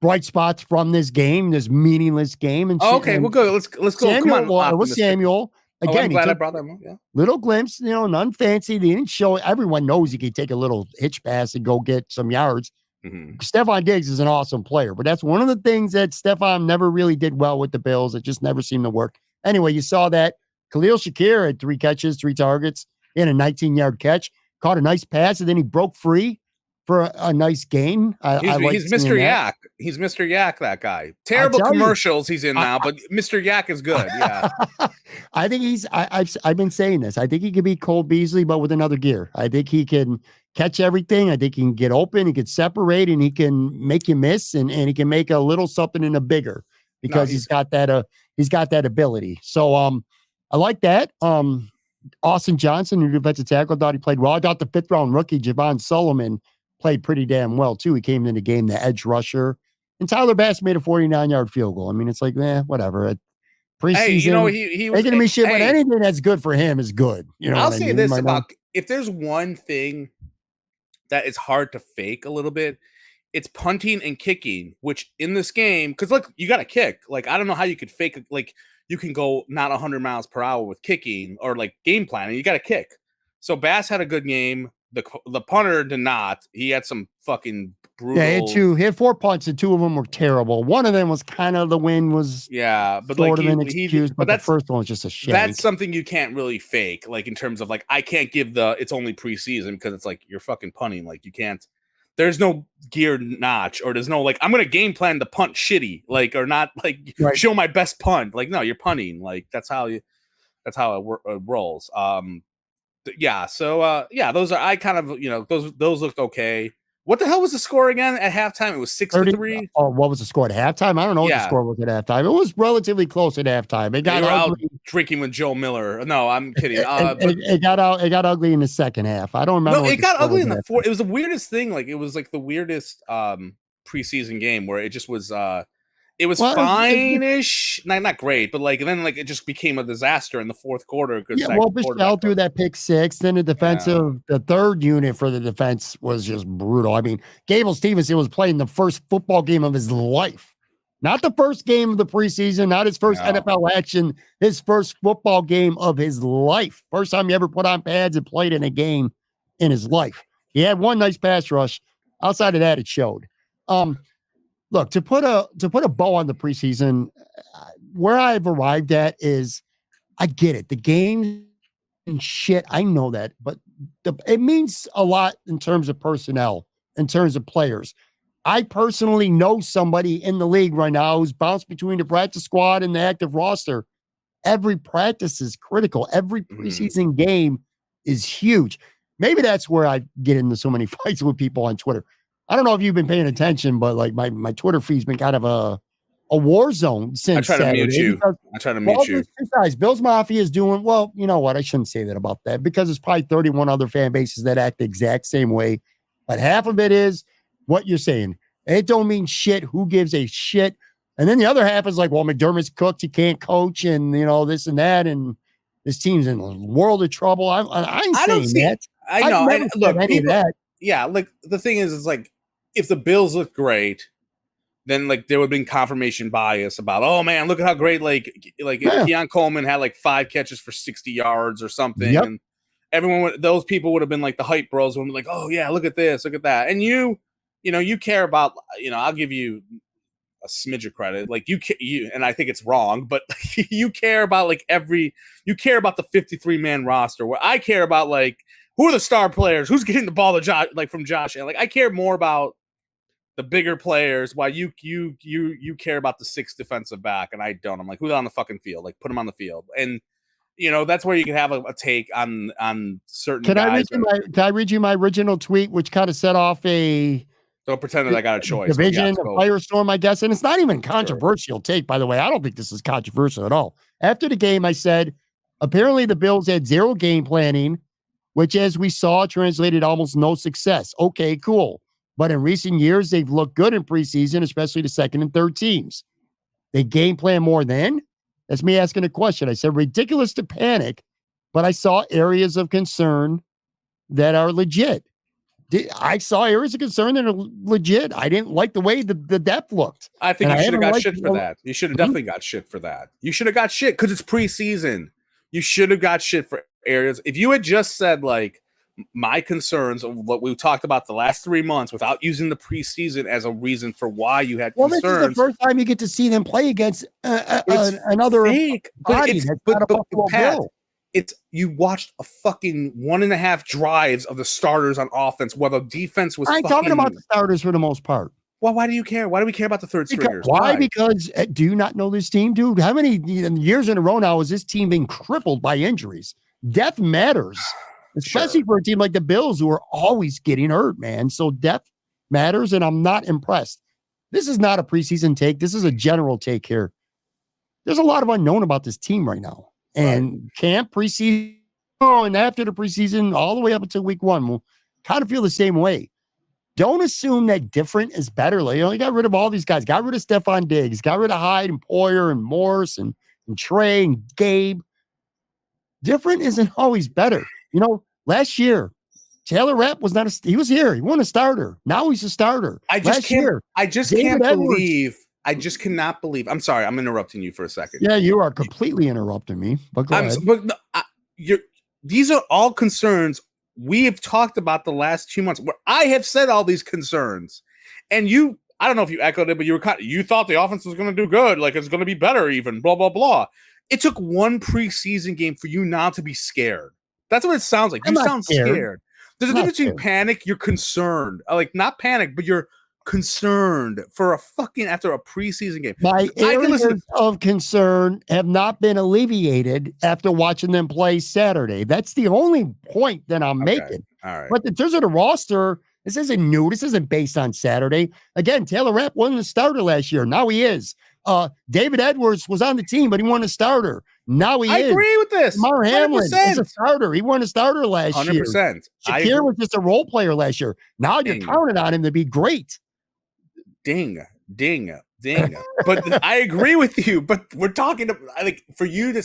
bright spots from this game, this meaningless game. And okay, well, good. Let's go. Samuel, Come on, well, it was optimistic. Samuel. Again, I'm glad I brought that one. Yeah. Little glimpse, none fancy. They didn't show. Everyone knows he can take a little hitch pass and go get some yards. Mm-hmm. Stephon Diggs is an awesome player, but that's one of the things that Stephon never really did well with the Bills. It just never seemed to work. Anyway, you saw that Khalil Shakir had 3 catches, 3 targets, and a 19-yard catch, caught a nice pass, and then he broke free for a nice gain. He's Mr. Yak. He's Mr. Yak, that guy. Terrible commercials he's in now, but Mr. Yak is good. Yeah. I think I've been saying this. I think he could be Cole Beasley, but with another gear. I think he can catch everything. I think he can get open, he can separate, and he can make you miss, and he can make a little something in a bigger because he's got that ability. So I like that. Austin Johnson, your defensive tackle, thought he played well. I thought the 5th round rookie, Javon Solomon, played pretty damn well too. He came in the game, the edge rusher, and Tyler Bass made a 49-yard field goal. I mean, it's like, whatever. Preseason, he was making me shit, but anything that's good for him is good. I'll say this about if there's one thing that is hard to fake a little bit, it's punting and kicking, which in this game, because look, you got to kick. Like, I don't know how you could fake, like, you can go not 100 miles per hour with kicking or like game planning. You got to kick. So Bass had a good game. The punter did not. He had some fucking brutal. Yeah, he had 4 punts, and 2 of them were terrible. One of them was kind of the win was but sort of an excuse, but the first one was just a shit. That's something you can't really fake, like in terms of like I can't give it's only preseason because it's like you're fucking punting. Like you can't. There's no gear notch, or there's no like I'm gonna game plan the punt shitty, like or not like show my best punt. Like no, you're punting. Like that's how it rolls. Those are I kind of those looked okay. What the hell was the score again at halftime? It was 6-3. Oh, what was the score at halftime? I don't know what the score was at halftime. It was relatively close at halftime. It got ugly. Out drinking with Joe Miller. No, I'm kidding. It got ugly in the second half. I don't remember. No, it got ugly in the fourth. It was the weirdest thing. Like it was like the weirdest preseason game where it just was. It was fine-ish, not great, but like then like it just became a disaster in the fourth quarter. Bichelle threw that pick 6. Then the third unit for the defense was just brutal. I mean, Gable Stevenson was playing the first football game of his life, not the first game of the preseason, not his first NFL action, his first football game of his life. First time he ever put on pads and played in a game in his life. He had one nice pass rush. Outside of that, it showed. Look, to put a bow on the preseason, where I've arrived at is, I get it. The game and shit, I know that, but it means a lot in terms of personnel, in terms of players. I personally know somebody in the league right now who's bounced between the practice squad and the active roster. Every practice is critical. Every preseason game is huge. Maybe that's where I get into so many fights with people on Twitter. I don't know if you've been paying attention, but like my Twitter feed's been kind of a war zone since I try to mute you. Bills Mafia is doing well. You know what? I shouldn't say that about that because there's probably 31 other fan bases that act the exact same way. But half of it is what you're saying. It don't mean shit. Who gives a shit? And then the other half is like, well, McDermott's cooked. He can't coach, and this and that, and this team's in a world of trouble. I ain't saying that. I know. And look, people, that. Yeah, like the thing is like, if the Bills look great, then like there would have been confirmation bias about, oh man, look at how great if Keon Coleman had like 5 catches for 60 yards or something, and those people would have been like the hype bros would be like, oh yeah, look at this, look at that, and you care about, I'll give you a smidge of credit, like you and I think it's wrong, but you care about you care about the 53-man roster, where I care about like who are the star players, who's getting the ball to Josh, like from Josh, and like I care more about the bigger players, while you care about the 6th defensive back, and I don't. I'm like, who's on the fucking field? Like, put him on the field, and that's where you can have a take on certain guys. Can I read you my original tweet, which kind of set off a don't pretend that I got a choice. Division, a firestorm, I guess, and it's not even controversial take, by the way. I don't think this is controversial at all. After the game, I said, apparently the Bills had 0 game planning, which, as we saw, translated almost no success. Okay, cool. But in recent years, they've looked good in preseason, especially the 2nd and 3rd teams. They game plan more then? That's me asking a question. I said, ridiculous to panic, but I saw areas of concern that are legit. I saw areas of concern that are legit. I didn't like the way the depth looked. I think you should have got shit for that. You should have Mhm. definitely got shit for that. You should have got shit because it's preseason. You should have got shit for areas. If you had just said like my concerns of what we talked about the last 3 months without using the preseason as a reason for why you had Well, this is the concerns, first time you get to see them play against another fake. body that's not a Buffalo Pat, Bill. it's you watched a fucking 1.5 drives of the starters on offense while the defense was. I ain't talking about the starters for the most part. Well, why do you care? Why do we care about the third stringers? Why? Because do you not know this team, dude? How many years in a row now has this team been crippled by injuries? Depth matters, especially for a team like the Bills who are always getting hurt, man. So depth matters, and I'm not impressed. This is not a preseason take. This is a general take here. There's a lot of unknown about this team right now. And camp, preseason, and after the preseason, all the way up until week 1, we'll kind of feel the same way. Don't assume that different is better. Like, you got rid of all these guys. Got rid of Stephon Diggs. Got rid of Hyde and Poyer and Morse and Trey and Gabe. Different isn't always better. Last year, Taylor Rapp was not he was here. He wasn't a starter. Now he's a starter. I just cannot believe. I'm sorry. I'm interrupting you for a second. Yeah, you are completely interrupting me. But go ahead. These are all concerns we have talked about the last 2 months where I have said all these concerns, and I don't know if you echoed it, but you thought the offense was going to do good. Like it's going to be better even blah, blah, blah. It took one preseason game for you now to be scared. That's what it sounds like. You sound scared. There's a difference between panic. You're concerned, like not panic, but you're concerned for after a preseason game. My areas of concern have not been alleviated after watching them play Saturday. That's the only point that I'm making. All right. But in terms of the roster, this isn't new. This isn't based on Saturday. Again, Taylor Rapp wasn't a starter last year. Now he is. David Edwards was on the team, but he wasn't a starter. Now he is. I agree with this. Moran is a starter. He wasn't a starter last 100%. year. 100%. Shakir was just a role player last year. Now you're counting on him to be great. Ding. But I agree with you. But we're talking like for you to,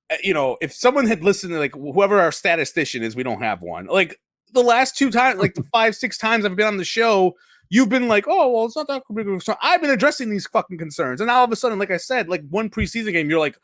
if someone had listened to like whoever our statistician is, we don't have one. Like the last 2 times, like the 5-6 times I've been on the show, you've been like, oh well, it's not that big of a concern. I've been addressing these fucking concerns, and now all of a sudden, like I said, like one preseason game, you're like,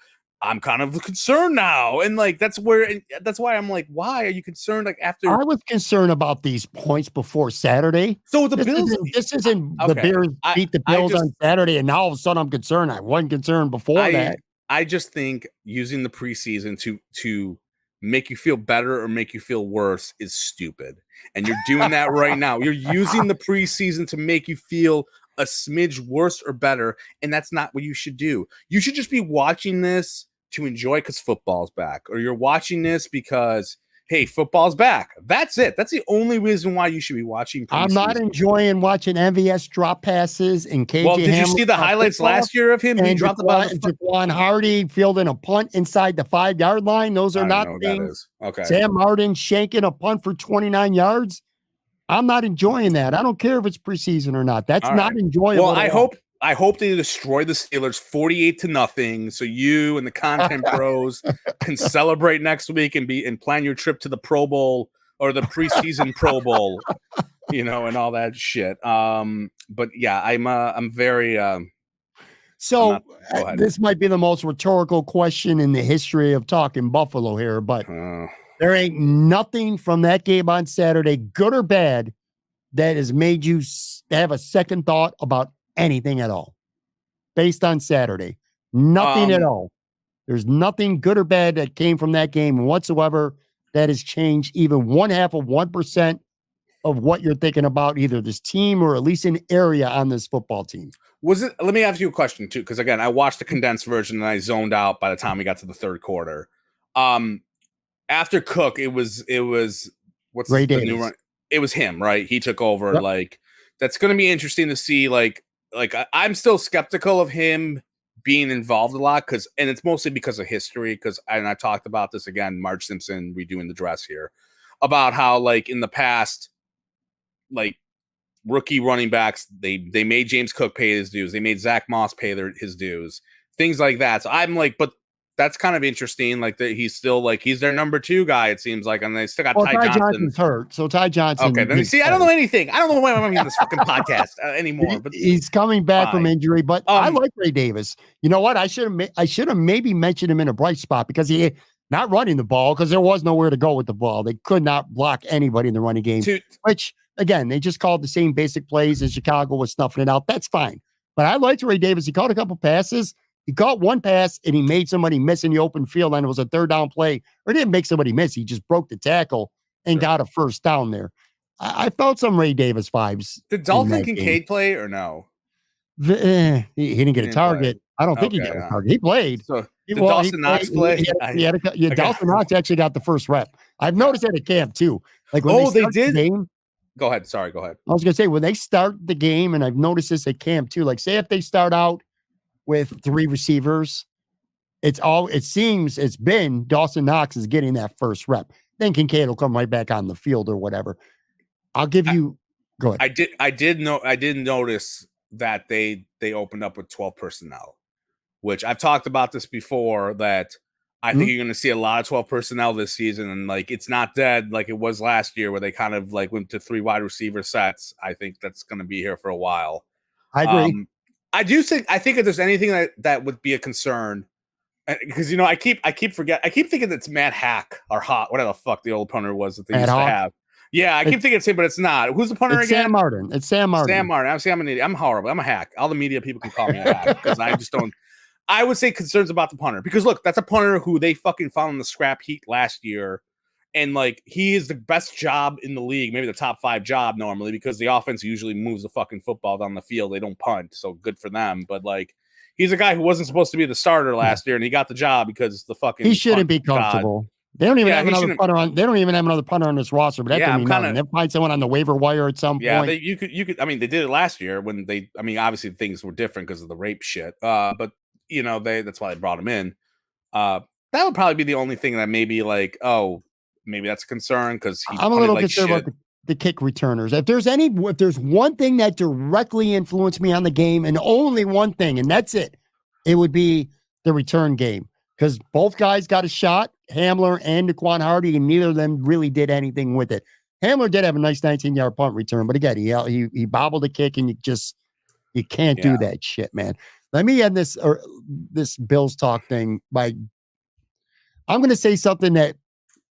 I'm kind of concerned now, and like that's why I'm like, why are you concerned? Like after I was concerned about these points before Saturday. So the Bills, this isn't the Bears beat the Bills on Saturday, and now all of a sudden I'm concerned. I wasn't concerned before that. I just think using the preseason to make you feel better or make you feel worse is stupid, and you're doing that right now. You're using the preseason to make you feel a smidge worse or better, and that's not what you should do. You should just be watching this to enjoy because football's back, or you're watching this because hey, football's back. That's it. That's the only reason why you should be watching preseason. I'm not enjoying watching MVS drop passes and KJ. Well, did you see the highlights last year of him? He dropped Jaquan Hardy fielding a punt inside the 5-yard line. Those are not things. Okay. Sam Martin shanking a punt for 29 yards. I'm not enjoying that. I don't care if it's preseason or not. That's not enjoyable. Well, I hope they destroy the Steelers 48-0, so you and the content pros can celebrate next week and plan your trip to the Pro Bowl or the preseason Pro Bowl, and all that shit. But yeah, I'm very. So this might be the most rhetorical question in the history of talking Buffalo here, but there ain't nothing from that game on Saturday, good or bad, that has made you have a second thought about anything at all based on Saturday. Nothing at all. There's nothing good or bad that came from that game whatsoever that has changed even 0.5% of what you're thinking about either this team or at least an area on this football team. Let me ask you a question too, because again, I watched the condensed version and I zoned out by the time we got to the third quarter. After Cook, it was what's Ray the Davis. new run? It was him, right? He took over. Yep. Like that's going to be interesting to see. Like I'm still skeptical of him being involved a lot and it's mostly because of history. And I talked about this again, Marge Simpson redoing the dress here about how like in the past, like rookie running backs, they made James Cook pay his dues. They made Zach Moss pay his dues, things like that. So I'm like, but that's kind of interesting. Like that he's still like he's their number 2 guy. It seems like, and they still got Well, Ty Johnson. Johnson's hurt, so Ty Johnson. Okay, then see, I don't know anything. I don't know why I'm in this fucking podcast anymore. But he's coming back from injury. But I like Ray Davis. You know what? I should have maybe mentioned him in a bright spot because he not running the ball because there was nowhere to go with the ball. They could not block anybody in the running game. Which again, they just called the same basic plays as Chicago was snuffing it out. That's fine. But I liked Ray Davis. He caught a couple passes. He caught one pass and he made somebody miss in the open field, and it was a 3rd down play. Or didn't make somebody miss. He just broke the tackle and got a 1st down there. I felt some Ray Davis vibes. Did Dalton Kincaid play or no? He didn't get a target. I don't think he got a target. He played. So did Dawson Knox play? Dawson Knox actually got the first rep. I've noticed that at camp too. Like when they did. Go ahead. Sorry, go ahead. I was gonna say when they start the game, and I've noticed this at camp too. Like say if they start out with 3 receivers, it seems it's been Dawson Knox is getting that first rep. Then Kincaid will come right back on the field or whatever. I'll give you. Go ahead. I did notice that they opened up with 12 personnel, which I've talked about this before. That I think you're going to see a lot of 12 personnel this season, and like it's not dead like it was last year where they kind of like went to 3 wide receiver sets. I think that's going to be here for a while. I agree. I think if there's anything that would be a concern, because I keep thinking it's Matt Hack or Hot, whatever the fuck the old punter was that they used to have. Yeah, I keep thinking it's him, but it's not. Who's the punter again? Sam Martin. It's Sam Martin. Sam Martin. I'm an idiot. I'm horrible. I'm a hack. All the media people can call me a hack because I just don't. I would say concerns about the punter because look, that's a punter who they fucking found in the scrap heat last year. And like he is the best job in the league, maybe the top 5 job normally, because the offense usually moves the fucking football down the field. They don't punt, so good for them. But like, he's a guy who wasn't supposed to be the starter last year, and he got the job because the fucking he shouldn't be comfortable. God. They don't even have another punter on. They don't even have another punter on this roster. But that doesn't mean nothing. They'll find someone on the waiver wire at some point. You could. I mean, they did it last year when they. I mean, obviously things were different because of the rape shit. But that's why they brought him in. That would probably be the only thing that maybe like, maybe that's a concern because I'm a little concerned about the kick returners. If there's one thing that directly influenced me on the game, and only one thing, and that's it would be the return game. Because both guys got a shot, Hamler and Daquan Hardy, and neither of them really did anything with it. Hamler did have a nice 19-yard punt return, but again, he bobbled a kick, and you can't do that shit, man. Let me end this Bills talk thing by I'm going to say something that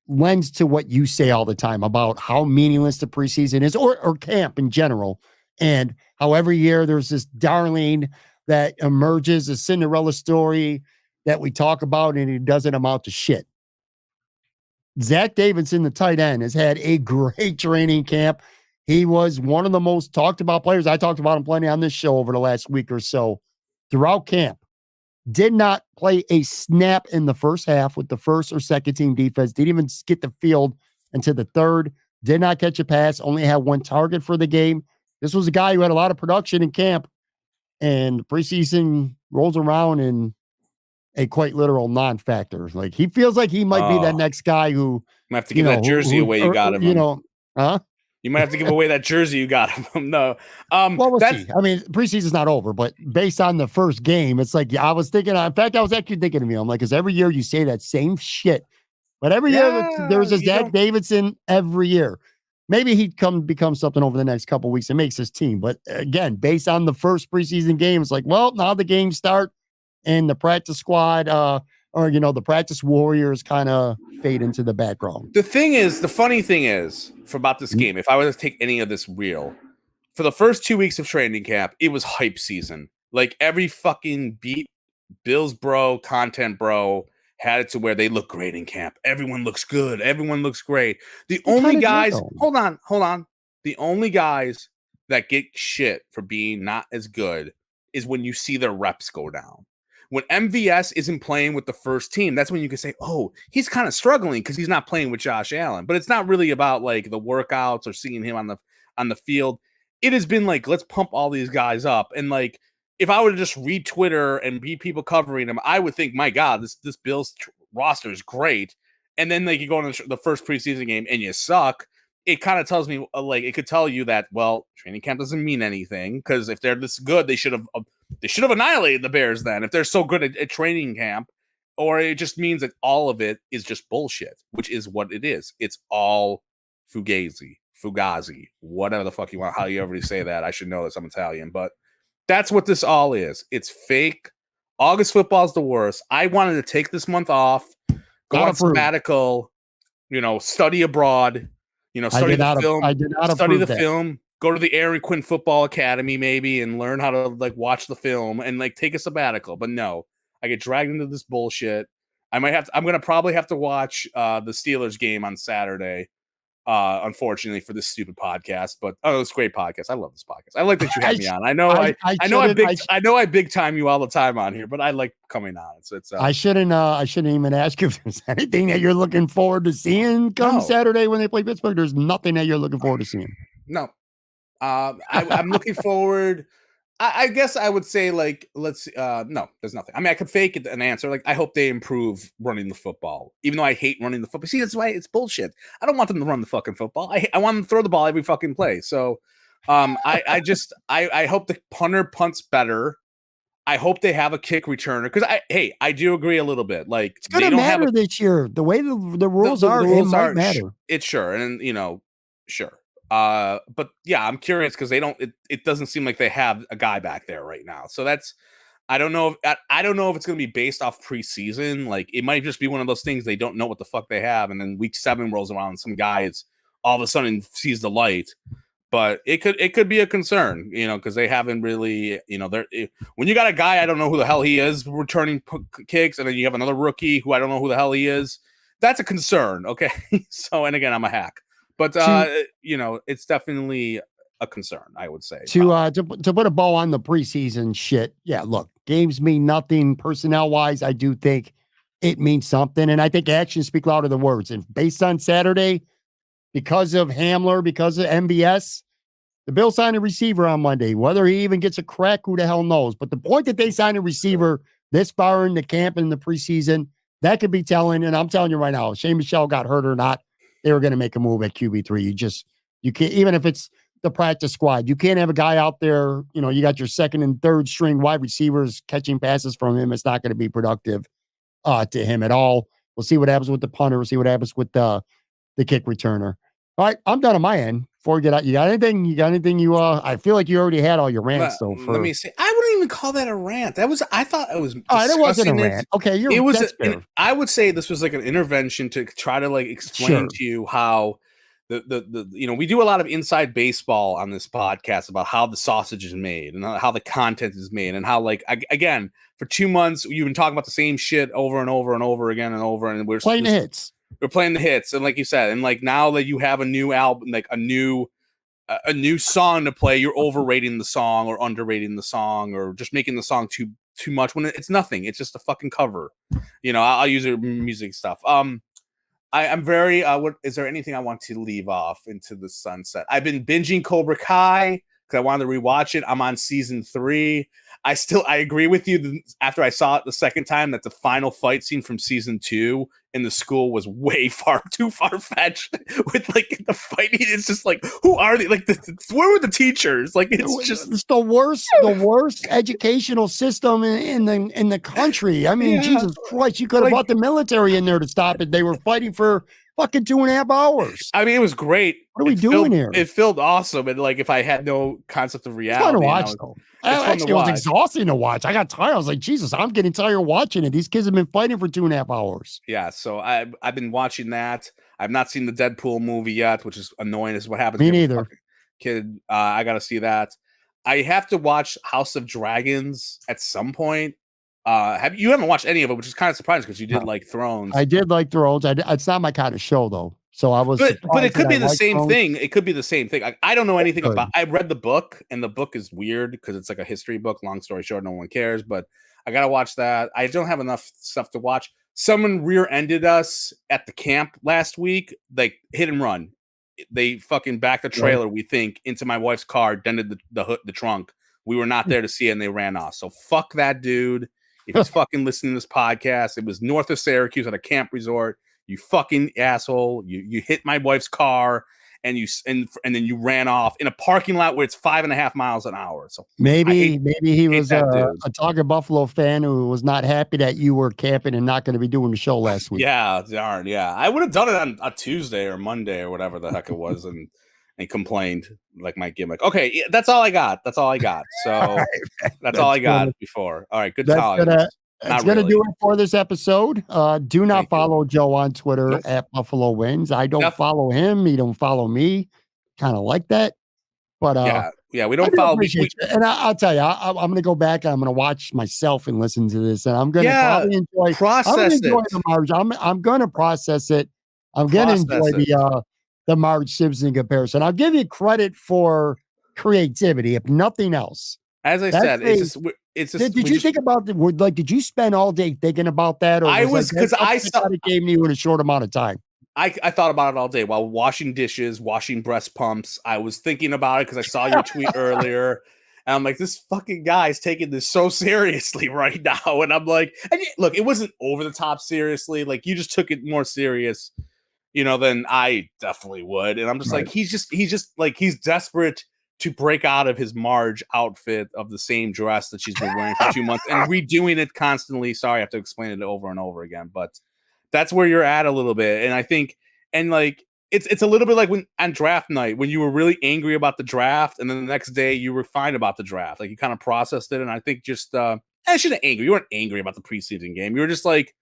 lends to what you say all the time about how meaningless the preseason is, or camp in general, and how every year there's this darling that emerges, a Cinderella story that we talk about, and it doesn't amount to shit. Zach Davidson, the tight end, has had a great training camp. He was one of the most talked about players. I talked about him plenty on this show over the last week or so. Throughout camp, did not play a snap in the first half with the first or second team defense. Didn't even get the field until the third. Did not catch a pass. Only had 1 target for the game. This was a guy who had a lot of production in camp, and preseason rolls around in a quite literal non-factor. Like he feels like he might be that next guy who might have to give that jersey away. You got him. You might have to give away that jersey you got him. No. Well, we'll see. I mean, preseason's not over, but based on the first game, it's like I was thinking. In fact, I was actually thinking of you. I'm like, because every year you say that same shit, but every year there's a Zach Davidson every year. Maybe he'd become something over the next couple of weeks and makes his team. But again, based on the first preseason game, it's like, well, now the games start and the practice squad, the practice warriors kind of fade into the background. The funny thing is about this game, if I were to take any of this real, for the first 2 weeks of training camp, it was hype season. Like every fucking beat Bills bro, content bro had it to where they look great in camp. Everyone looks good. Everyone looks great. The only guys, hold on. The only guys that get shit for being not as good is when you see their reps go down. When MVS isn't playing with the first team, that's when you can say, oh, he's kind of struggling because he's not playing with Josh Allen. But it's not really about like the workouts or seeing him on the field. It has been like, let's pump all these guys up. And like, if I were to just read Twitter and be people covering them, I would think, my God, this Bills roster is great. And then like you go into the first preseason game and you suck. It kind of tells me like it could tell you that, well, training camp doesn't mean anything because if they're this good, they should have annihilated the Bears then. If they're so good at training camp or it just means that all of it is just bullshit, which is what it is. It's all fugazi, whatever the fuck you want. How you ever say that? I should know this. I'm Italian, but that's what this all is. It's fake. August football is the worst. I wanted to take this month off, go on sabbatical, study abroad, study the film. I did not study the that. film. Go to the Aaron Quinn Football Academy maybe and learn how to watch the film and take a sabbatical. But no, I get dragged into this bullshit. I'm gonna probably have to watch the Steelers game on Saturday. Unfortunately for this stupid podcast, but it's a great podcast. I love this podcast. I like that you have me on. I know I big time you all the time on here, but I like coming on. It's I shouldn't even ask you if there's anything that you're looking forward to seeing come Saturday when they play Pittsburgh. There's nothing that you're looking forward to seeing. No. I'm looking forward. I guess I would say no, there's nothing. I mean, I could fake an answer. I hope they improve running the football, even though I hate running the football. See, that's why it's bullshit. I don't want them to run the fucking football. I want them to throw the ball every fucking play. So, I hope the punter punts better. I hope they have a kick returner because I do agree a little bit. It's gonna matter this year. The way the rules are, it might matter. It's sure, and sure. But yeah, I'm curious because it doesn't seem like they have a guy back there right now. So I don't know if it's going to be based off preseason. It might just be one of those things they don't know what the fuck they have. And then week 7 rolls around and some guy all of a sudden sees the light, but it could be a concern, because they haven't really, when you got a guy, I don't know who the hell he is returning kicks. And then you have another rookie who I don't know who the hell he is. That's a concern. Okay. So, and again, I'm a hack. But it's definitely a concern, I would say. To put a bow on the preseason shit, yeah, look, games mean nothing personnel-wise. I do think it means something, and I think actions speak louder than words. And based on Saturday, because of Hamler, because of MVS, the Bills signed a receiver on Monday. Whether he even gets a crack, who the hell knows? But the point that they signed a receiver this far in the camp in the preseason, that could be telling, and I'm telling you right now, if Shane Michel got hurt or not, they were going to make a move at QB3. You can't, even if it's the practice squad, you can't have a guy out there, you got your second and third string wide receivers catching passes from him. It's not going to be productive to him at all. We'll see what happens with the punter. We'll see what happens with the kick returner. All right, I'm done on my end. Before we get out, you got anything? I feel like you already had all your rants. Let me see. I wouldn't even call that a rant. I thought it was. It wasn't a rant. Okay, I would say this was like an intervention to try to explain to you how we do a lot of inside baseball on this podcast about how the sausage is made and how the content is made and how again for 2 months you've been talking about the same shit over and over and over again and over and we're playing the hits. We're playing the hits, and like you said, and now that you have a new album, a new song to play, you're overrating the song or underrating the song or just making the song too much when it's nothing. It's just a fucking cover. I'll use it music stuff. I'm very. What is there anything I want to leave off into the sunset? I've been binging Cobra Kai because I wanted to rewatch it. I'm on season 3. I agree with you. After I saw it the second time, that the final fight scene from season 2 in the school was too far fetched. With the fighting, it's just who are they? Where were the teachers? It's the worst educational system in the country. I mean, Jesus Christ, you could have brought the military in there to stop it. They were fighting for fucking 2.5 hours. I mean, it was great. What are we doing here? It felt awesome, and if I had no concept of reality, it's fun to watch though. Actually, it was exhausting to watch. I got tired. I was like, Jesus, I'm getting tired watching it. These kids have been fighting for 2.5 hours. Yeah, so I've been watching that. I've not seen the Deadpool movie yet, which is annoying. Is what happens. Me neither. Kid, I got to see that. I have to watch House of Dragons at some point. You haven't watched any of it, which is kind of surprising because you did like Thrones. I did like Thrones. It's not my kind of show though. So I was, but it could be the same thing. It could be the same thing. I don't know anything about. I read the book, and the book is weird because it's a history book. Long story short, no one cares. But I gotta watch that. I don't have enough stuff to watch. Someone rear-ended us at the camp last week. Hit and run. They fucking backed the trailer. We think into my wife's car, dented the trunk. We were not there to see it, and they ran off. So fuck that dude. If he's fucking listening to this podcast, it was north of Syracuse at a camp resort. You fucking asshole. You hit my wife's car and then you ran off in a parking lot where it's 5.5 miles an hour. So maybe he was that a Talking Buffalo fan who was not happy that you were camping and not going to be doing the show last week. Yeah, darn, yeah. I would have done it on a Tuesday or Monday or whatever the heck it was, and complained like my gimmick. Okay, yeah, that's all I got. That's all I got. So that's all I got before. All right, good times. That's going to do it for this episode. Do not follow Joe on Twitter at Buffalo Wins. I don't follow him. He don't follow me. Kind of like that. But yeah, we don't follow. And I'll tell you, I'm going to go back and I'm going to watch myself and listen to this. And I'm going to probably enjoy the Marge. I'm going to process it. I'm going to enjoy the Marge Simpson comparison. I'll give you credit for creativity, if nothing else. As I said, it's just. Did you think about did you spend all day thinking about that? Or I was because I saw it gave you in a short amount of time. I thought about it all day while washing dishes, washing breast pumps. I was thinking about it because I saw your tweet earlier. And I'm like, this fucking guy is taking this so seriously right now. And I'm like, look, it wasn't over the top seriously. Like, you just took it more serious, than I definitely would. And I'm just like, he's desperate to break out of his Marge outfit of the same dress that she's been wearing for 2 months and redoing it constantly. Sorry, I have to explain it over and over again, but that's where you're at a little bit. And I think, it's a little bit like when on draft night, when you were really angry about the draft and then the next day you were fine about the draft. Like, you kind of processed it. And I think just, I shouldn't angry. You weren't angry about the preseason game. You were just like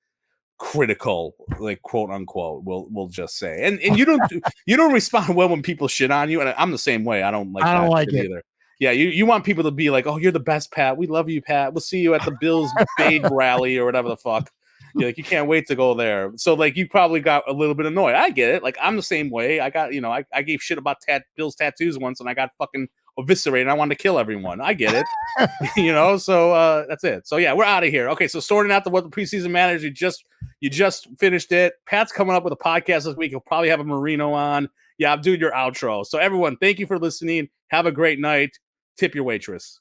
critical, like, quote unquote, we'll just say. And you don't respond well when people shit on you. And I'm the same way. I don't like it either. Yeah, you want people to be like, oh, you're the best, Pat. We love you, Pat. We'll see you at the Bills Bade rally or whatever the fuck. You're like, you can't wait to go there. So, like, you probably got a little bit annoyed. I get it. Like, I'm the same way. I got, I gave shit about Bill's tattoos once, and I got fucking eviscerated. I wanted to kill everyone. I get it. So that's it. So, yeah, we're out of here. Okay, so sorting out what the preseason matters. You just finished it. Pat's coming up with a podcast this week. He'll probably have a Marino on. Yeah, I'm doing your outro. So, everyone, thank you for listening. Have a great night. Tip your waitress.